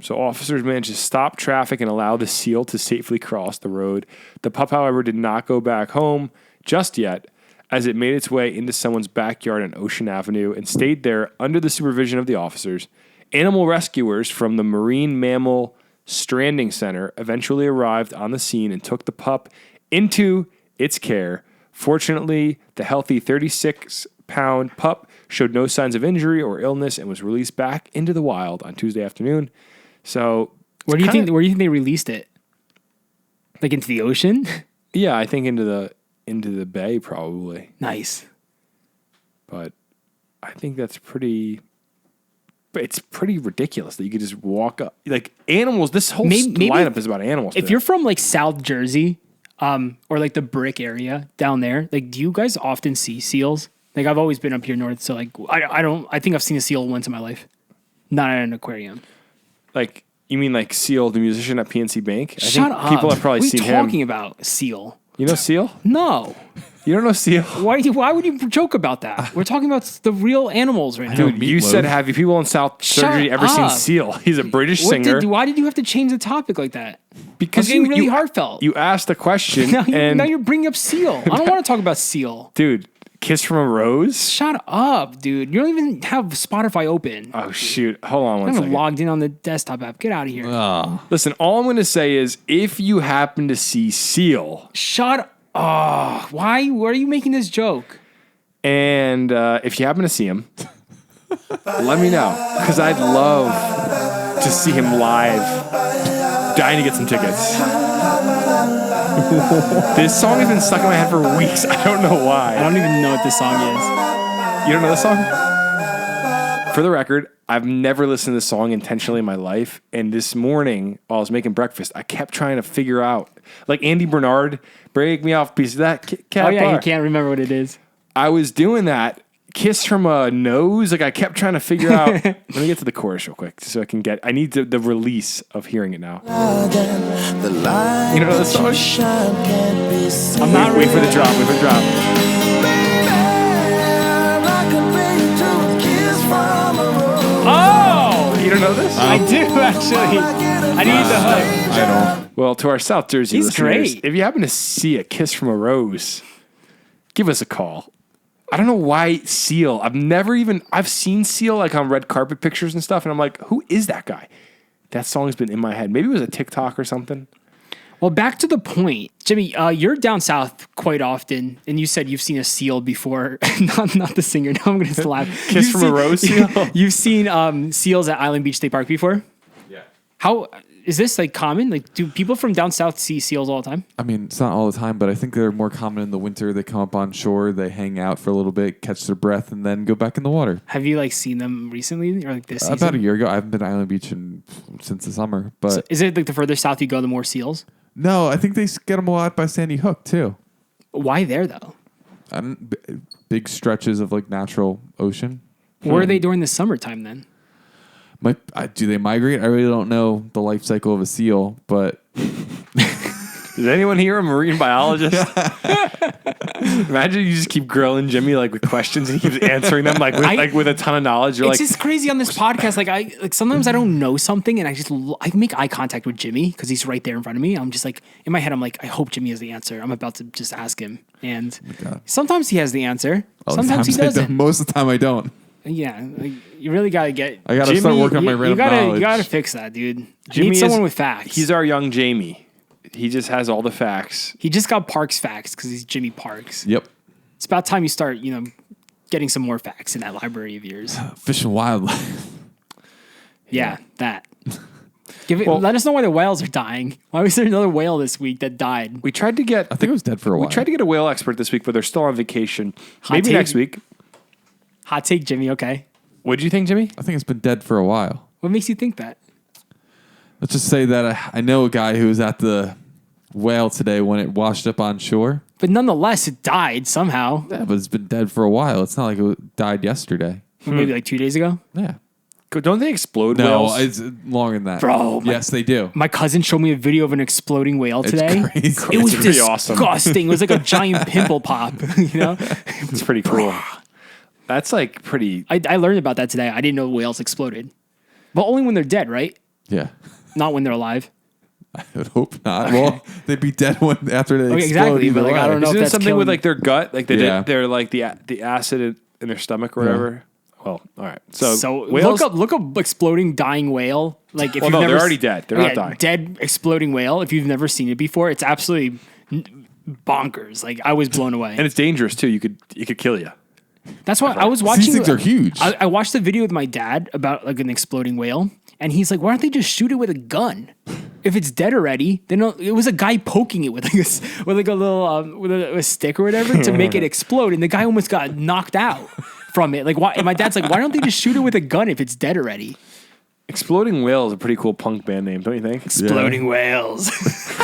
So officers managed to stop traffic and allow the seal to safely cross the road. The pup, however, did not go back home just yet, as it made its way into someone's backyard on Ocean Avenue and stayed there under the supervision of the officers. Animal rescuers from the Marine Mammal Stranding Center eventually arrived on the scene and took the pup into its care. Fortunately, the healthy 36-pound pup showed no signs of injury or illness and was released back into the wild on Tuesday afternoon. So, Where do you think they released it? Like into the ocean? Yeah, I think into the bay probably. Nice. But I think that's pretty. It's pretty ridiculous that you could just walk up like animals. This whole lineup is about animals. If you're from like South Jersey, or like the brick area down there. Like, do you guys often see seals? Like, I've always been up here north, so like, I think I've seen a seal once in my life, not at an aquarium. Like, you mean like Seal, the musician at PNC Bank? Shut up. People have probably seen What are you him. talking about, Seal? You know Seal? No. You don't know Seal? Why would you joke about that? We're talking about the real animals right now. Dude, you said, have you people in South Surgery ever seen Seal? He's a British singer. Why did you have to change the topic like that? Because it's getting really heartfelt. You asked a question. Now you're bringing up Seal. I don't want to talk about Seal. Dude, Kiss from a Rose? Shut up, dude. You don't even have Spotify open. Oh, shoot. Hold on one I'm second. logged in on the desktop app. Get out of here. Listen, all I'm going to say is if you happen to see Seal. Shut up. Why are you making this joke? And if you happen to see him, let me know. Because I'd love to see him live. Dying to get some tickets. This song has been stuck in my head for weeks. I don't know why. I don't even know what this song is. You don't know this song? For the record, I've never listened to this song intentionally in my life. And this morning, while I was making breakfast, I kept trying to figure out, like Andy Bernard, break me off a piece of that cat Oh, yeah, bar. you can't remember what it is. I was doing that. Kiss from a nose. Like I kept trying to figure out. Let me get to the chorus real quick so I can get. I need the release of hearing it now. You know this song? I'm not wait for the drop. Wait for the drop. Oh, you don't know this? I do actually. I need the hook. I don't. Well, to our South Jersey He's listeners, great. if you happen to see a Kiss from a Rose, give us a call. I don't know why Seal. I've seen Seal like on red carpet pictures and stuff, and I'm like, who is that guy? That song's been in my head. Maybe it was a TikTok or something. Well, back to the point, Jimmy. You're down south quite often, and you said you've seen a seal before. not the singer. Now I'm going to laugh. Kiss from a Rose seal. You've seen seals at Island Beach State Park before. Yeah. How is this like common? Like, do people from down south see seals all the time? I mean, it's not all the time, but I think they're more common in the winter. They come up on shore, they hang out for a little bit, catch their breath, and then go back in the water. Have you like seen them recently or like this season? About a year ago. I haven't been to Island Beach since the summer. But So is it like the further south you go, the more seals? no, I think they get them a lot by Sandy Hook too. Why there though? Big stretches of like natural ocean. Where are they during the summertime then? Do they migrate? I really don't know the life cycle of a seal, but Is anyone here a marine biologist? Imagine you just keep grilling Jimmy like with questions and he keeps answering them like with a ton of knowledge. You're It's like, just crazy on this podcast. Like sometimes I don't know something and I make eye contact with Jimmy because he's right there in front of me. I'm just like in my head. I'm like, I hope Jimmy has the answer. I'm about to just ask him, and sometimes he has the answer. Sometimes he doesn't. Most of the time, I don't. Yeah, like, you really gotta get. I gotta start working on my random knowledge. You gotta fix that, dude. Jimmy Need someone is- with facts. he's our young Jamie. He just has all the facts. He just got Parks facts because he's Jimmy Parks. Yep. It's about time you start, getting some more facts in that library of yours. Fish and wildlife. Yeah, that. Let us know why the whales are dying. Why was there another whale this week that died? We tried to get. I think it was dead for a while. We tried to get a whale expert this week, but they're still on vacation. Maybe take. next week. Hot take, Jimmy. Okay. What did you think, Jimmy? I think it's been dead for a while. What makes you think that? Let's just say that I know a guy who was at the whale today when it washed up on shore. But nonetheless, it died somehow. Yeah, but it's been dead for a while. It's not like it died yesterday. Maybe like 2 days ago. Yeah. Don't they explode No, whales? it's longer than that. Bro, yes, they do. My cousin showed me a video of an exploding whale today. Crazy. It was It's pretty awesome. disgusting. It was like a giant pimple pop. It's pretty cool. That's like pretty. I learned about that today. I didn't know whales exploded, but only when they're dead, right? Yeah. Not when they're alive. I would hope not. Well, they'd be dead after they explode. exactly, Either but, like, way. I don't know Isn't if it that's something killing- with like their gut? Like Yeah. they're like the acid in their stomach or whatever. Well, all right. So look whales. up exploding dying whale. Like if Well, you've no, never they're already dead. They're not dying. Dead exploding whale. If you've never seen it before, it's absolutely bonkers. Like I was blown away. And it's dangerous too. It could kill you. That's why I was watching. These things are huge. I watched the video with my dad about like an exploding whale, and he's like, "Why don't they just shoot it with a gun? If it's dead already, then it was a guy poking it with like a little with a stick or whatever to make it explode, and the guy almost got knocked out from it. Like, why? And my dad's like, "Why don't they just shoot it with a gun if it's dead already?" Exploding Whale is a pretty cool punk band name, don't you think? Exploding whales.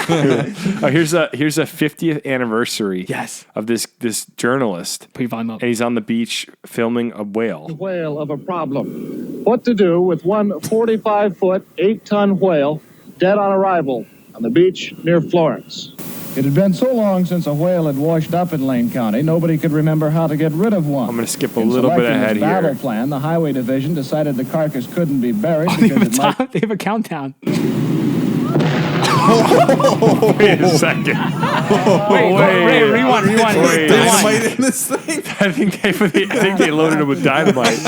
Here's a 50th anniversary. Yes. Of this journalist. Put your volume up. And he's on the beach filming a whale. Whale of a problem. What to do with one 45-foot, 8-ton whale dead on arrival on the beach near Florence? It had been so long since a whale had washed up in Lane County, nobody could remember how to get rid of one. I'm going to skip a little bit ahead here. In battle here. plan, the Highway Division decided the carcass couldn't be buried because it might... They have a countdown. Wait a second. Wait, rewind. Dynamite in this thing? I think they loaded him with dynamite.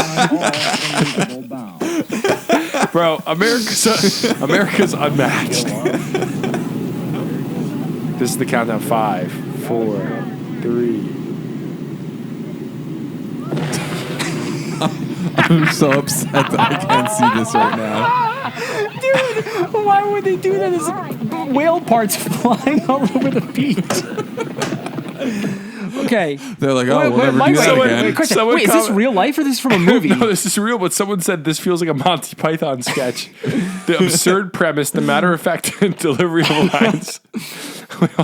Bro, America's unmatched. This is the countdown. 5, 4, 3. I'm so upset that I can't see this right now. Dude, why would they do that? There's whale parts flying all over the beach. Okay. They're like, oh, we'll never do that again. Wait, is this real life or this is from a movie? No, this is real, but someone said this feels like a Monty Python sketch. The absurd premise, the matter-of-fact delivery of lines.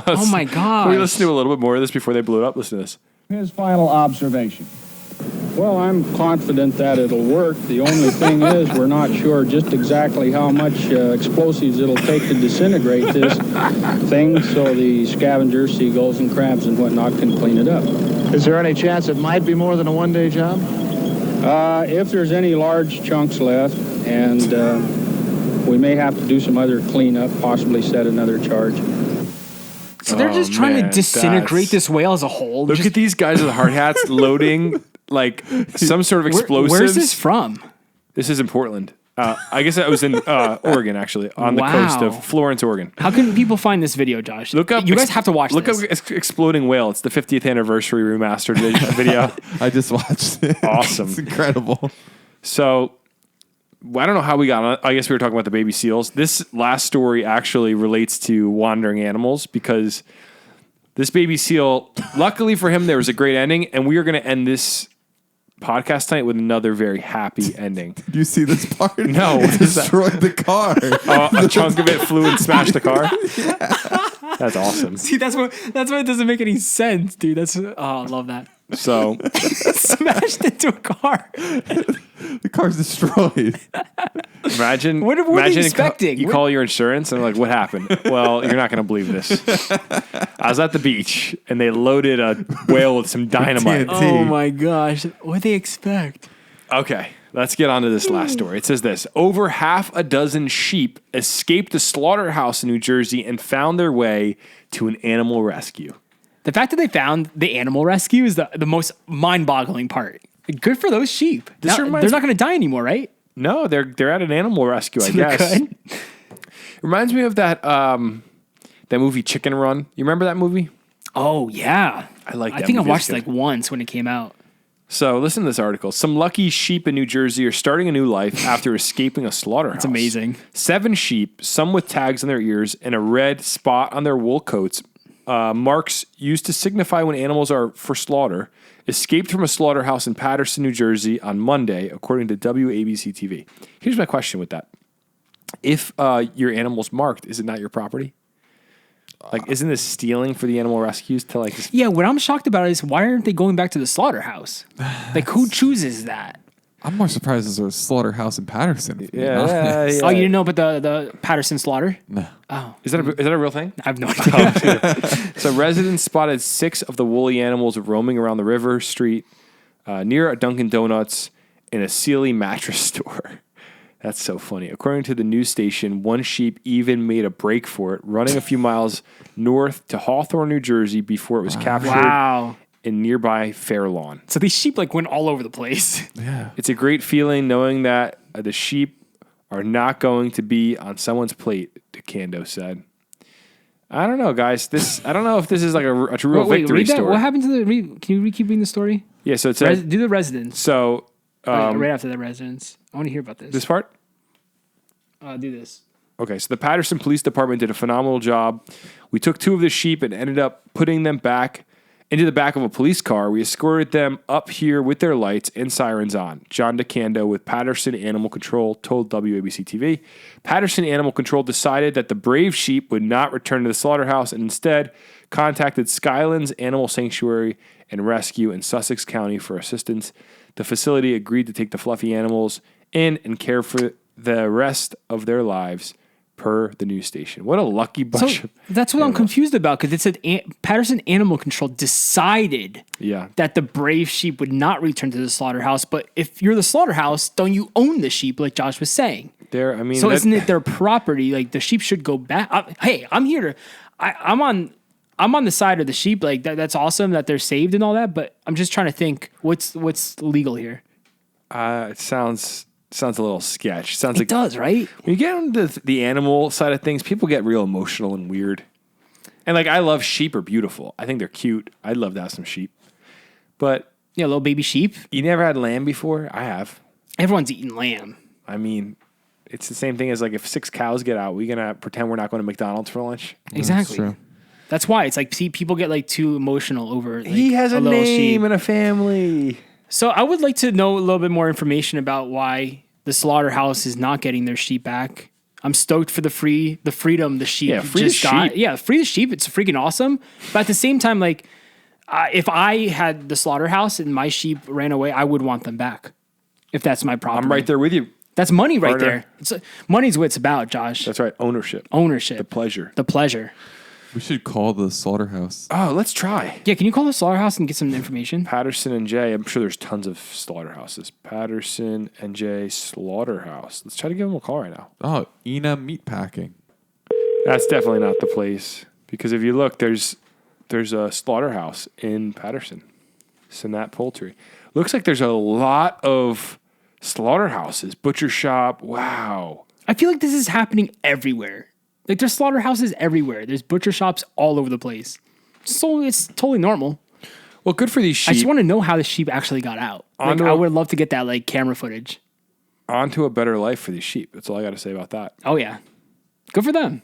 Oh my God. Can we listen to a little bit more of this before they blew it up? Listen to this. His final observation. Well, I'm confident that it'll work. The only thing is we're not sure just exactly how much explosives it'll take to disintegrate this thing so the scavengers, seagulls, and crabs and whatnot can clean it up. Is there any chance it might be more than a one-day job? If there's any large chunks left, and we may have to do some other cleanup, possibly set another charge. So they're just trying to disintegrate this whale as a whole. Look at these guys with hard hats loading like some sort of explosives. Where's this from? This is in Portland. I guess that was in Oregon, actually, on the coast of Florence, Oregon. How can people find this video, Josh? Look up. You guys have to watch this. Look up Exploding Whale. It's the 50th anniversary remastered video. I just watched it. Awesome. It's incredible. So, I don't know how we got on it. I guess we were talking about the baby seals. This last story actually relates to wandering animals because this baby seal, luckily for him, there was a great ending, and we are going to end this podcast tonight with another very happy ending. Did you see this part? No. It destroyed the car. A chunk of it flew and smashed the car? Yeah. That's awesome. See, that's why it doesn't make any sense, dude. I love that. So smashed into a car. The car's destroyed. Imagine what are you expecting? You call your insurance and like, what happened? Well, you're not going to believe this. I was at the beach and they loaded a whale with some dynamite. Oh my gosh. What do they expect? Okay, let's get on to this last story. It says this: over half a dozen sheep escaped a slaughterhouse in New Jersey and found their way to an animal rescue. The fact that they found the animal rescue is the most mind-boggling part. Good for those sheep. They're not going to die anymore, right? No, they're at an animal rescue, I guess. Good. It reminds me of that movie Chicken Run. You remember that movie? Oh, yeah. I think I watched it like once when it came out. So listen to this article. Some lucky sheep in New Jersey are starting a new life after escaping a slaughterhouse. That's amazing. 7 sheep, some with tags on their ears and a red spot on their wool coats, marks used to signify when animals are for slaughter, escaped from a slaughterhouse in Paterson, New Jersey on Monday, according to WABC TV. Here's my question with that. If your animal's marked, is it not your property? Like, isn't this stealing for the animal rescues to like... Yeah, what I'm shocked about is why aren't they going back to the slaughterhouse? Like, who chooses that? I'm more surprised there's a slaughterhouse in Patterson. Yeah. Oh, you didn't know about the Patterson slaughter? No. Oh. Is that a real thing? I have no idea. So residents spotted 6 of the woolly animals roaming around the river street near a Dunkin' Donuts in a Sealy mattress store. That's so funny. According to the news station, one sheep even made a break for it, running a few miles north to Hawthorne, New Jersey, before it was captured in nearby Fair Lawn. So these sheep like went all over the place. Yeah. It's a great feeling knowing that the sheep are not going to be on someone's plate, DeCando said. I don't know, guys. I don't know if this is like a real victory story. What happened to can you keep reading the story? Yeah, so it says... do the residents. So... right after the residents. I want to hear about this. This part? Do this. Okay, so the Patterson Police Department did a phenomenal job. We took 2 of the sheep and ended up putting them back into the back of a police car. We escorted them up here with their lights and sirens on. John DeCando with Patterson Animal Control told WABC TV. Patterson Animal Control decided that the brave sheep would not return to the slaughterhouse and instead contacted Skylands Animal Sanctuary and Rescue in Sussex County for assistance. The facility agreed to take the fluffy animals in and care for the rest of their lives, per the news station. What a lucky bunch of that's what I'm confused about, because it said Patterson Animal Control decided that the brave sheep would not return to the slaughterhouse. But if you're the slaughterhouse, don't you own the sheep, like Josh was saying? So isn't it their property? Like, the sheep should go back. I'm here to... I'm on the side of the sheep. Like, that's awesome that they're saved and all that, but I'm just trying to think what's legal here. It sounds a little sketch. Sounds it does, right? When you get into the animal side of things, people get real emotional and weird. And like, I love sheep are beautiful. I think they're cute. I'd love to have some sheep. But little baby sheep. You never had lamb before? I have. Everyone's eating lamb. I mean, it's the same thing as like if 6 cows get out, we gonna pretend we're not going to McDonald's for lunch? Exactly. That's why it's like, see, people get like too emotional over. Like, he has a little name sheep. and a family. So I would like to know a little bit more information about why the slaughterhouse is not getting their sheep back. I'm stoked for the freedom the sheep just got. Yeah, free the sheep. It's freaking awesome. But at the same time, like, if I had the slaughterhouse and my sheep ran away, I would want them back. If that's my property. I'm right there with you. That's money right there. Money's what it's about, Josh. That's right. Ownership. The pleasure. We should call the slaughterhouse. Oh, let's try. Yeah, can you call the slaughterhouse and get some information? Patterson and J. I'm sure there's tons of slaughterhouses. Patterson and J Slaughterhouse. Let's try to give them a call right now. Oh, Ina Meatpacking. That's definitely not the place, because if you look, there's a slaughterhouse in Patterson. Sinat Poultry. Looks like there's a lot of slaughterhouses. Butcher shop. Wow. I feel like this is happening everywhere. Like, there's slaughterhouses everywhere. There's butcher shops all over the place. So it's totally normal. Well, good for these sheep. I just want to know how the sheep actually got out. Like, I would love to get that, like, camera footage. On to a better life for these sheep. That's all I got to say about that. Oh, yeah. Good for them.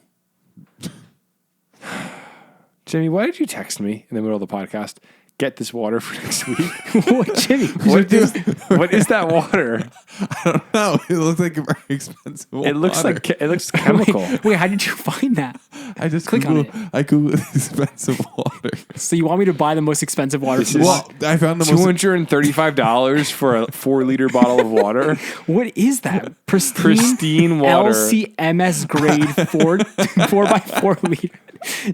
Jimmy, why did you text me in the middle of the podcast? Get this water for next week. What, Jimmy? What is that water? I don't know. It looks like a very expensive water. It looks chemical. Wait, how did you find that? I just click on it. I googled expensive water. So you want me to buy the most expensive water? I found the $235 for a 4-liter bottle of water. What is that? Pristine water. LCMS grade 4x4 liter.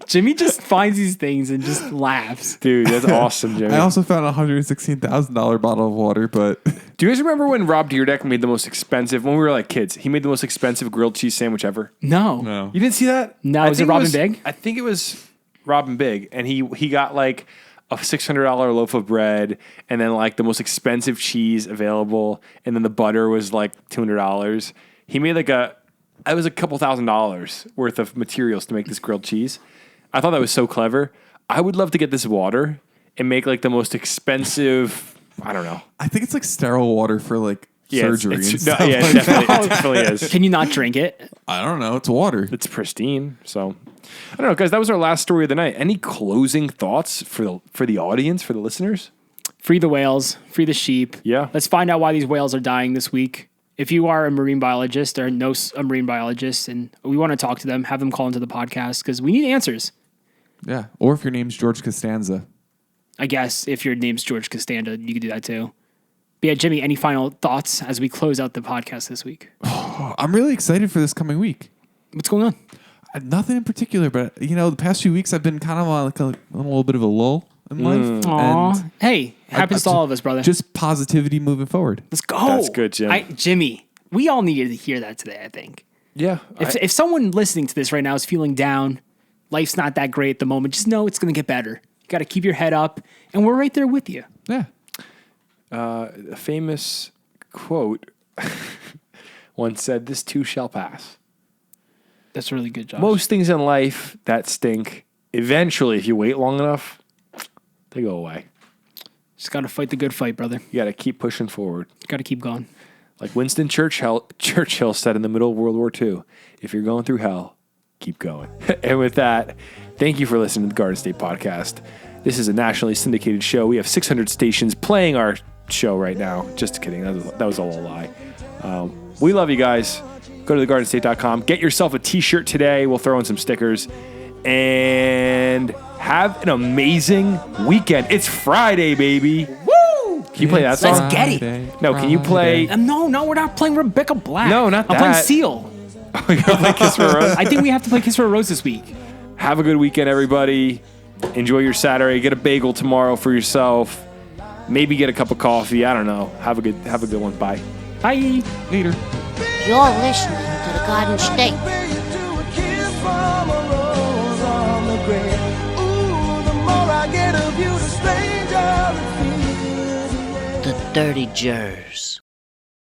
Jimmy just finds these things and just laughs. Dude, that's awesome, Jimmy. I also found a $116,000 bottle of water, but... Do you guys remember when Rob Dyrdek made the most expensive, when we were like kids, he made the most expensive grilled cheese sandwich ever? No. You didn't see that? No, was it Robin Big? I think it was Robin Big, and he got like a $600 loaf of bread, and then like the most expensive cheese available, and then the butter was like $200. He made like it was a couple $1,000s worth of materials to make this grilled cheese. I thought that was so clever. I would love to get this water and make like the most expensive, I don't know. I think it's like sterile water for like surgery. It definitely is. Can you not drink it? I don't know. It's water. It's pristine. So I don't know, guys. That was our last story of the night. Any closing thoughts for the audience, for the listeners? Free the whales. Free the sheep. Yeah. Let's find out why these whales are dying this week. If you are a marine biologist or know a marine biologist and we want to talk to them, have them call into the podcast because we need answers. Yeah. Or if your name's George Costanza. I guess if your name's George Costanza, you could do that too. But yeah, Jimmy, any final thoughts as we close out the podcast this week? I'm really excited for this coming week. What's going on? Nothing in particular, but the past few weeks I've been kind of on like a little bit of a lull in life. Aww. And hey, happens to all of us, brother. Just positivity moving forward. Let's go. That's good, Jim. Jimmy, we all needed to hear that today, I think. Yeah. If someone listening to this right now is feeling down, life's not that great at the moment, just know it's going to get better. You got to keep your head up, and we're right there with you. Yeah. A famous quote once said, "This too shall pass." That's really good, Josh. Most things in life that stink, eventually, if you wait long enough, they go away. Just got to fight the good fight, brother. You got to keep pushing forward. Got to keep going. Like Winston Churchill said in the middle of World War II, if you're going through hell, keep going. And with that, thank you for listening to the Garden State Podcast. This is a nationally syndicated show. We have 600 stations playing our show right now. Just kidding. That was all a lie. We love you guys. Go to thegardenstate.com. Get yourself a t-shirt today. We'll throw in some stickers. And have an amazing weekend. It's Friday, baby. Woo! Can you play that song? Let's get it. No, can you play... No, we're not playing Rebecca Black. No, not that. I'm playing Seal. We're going to play Kiss for a Rose? I think we have to play Kiss for a Rose this week. Have a good weekend, everybody. Enjoy your Saturday. Get a bagel tomorrow for yourself. Maybe get a cup of coffee. I don't know. Have a good one. Bye. Bye. Later. You're listening to the Garden State. The Dirty Jers.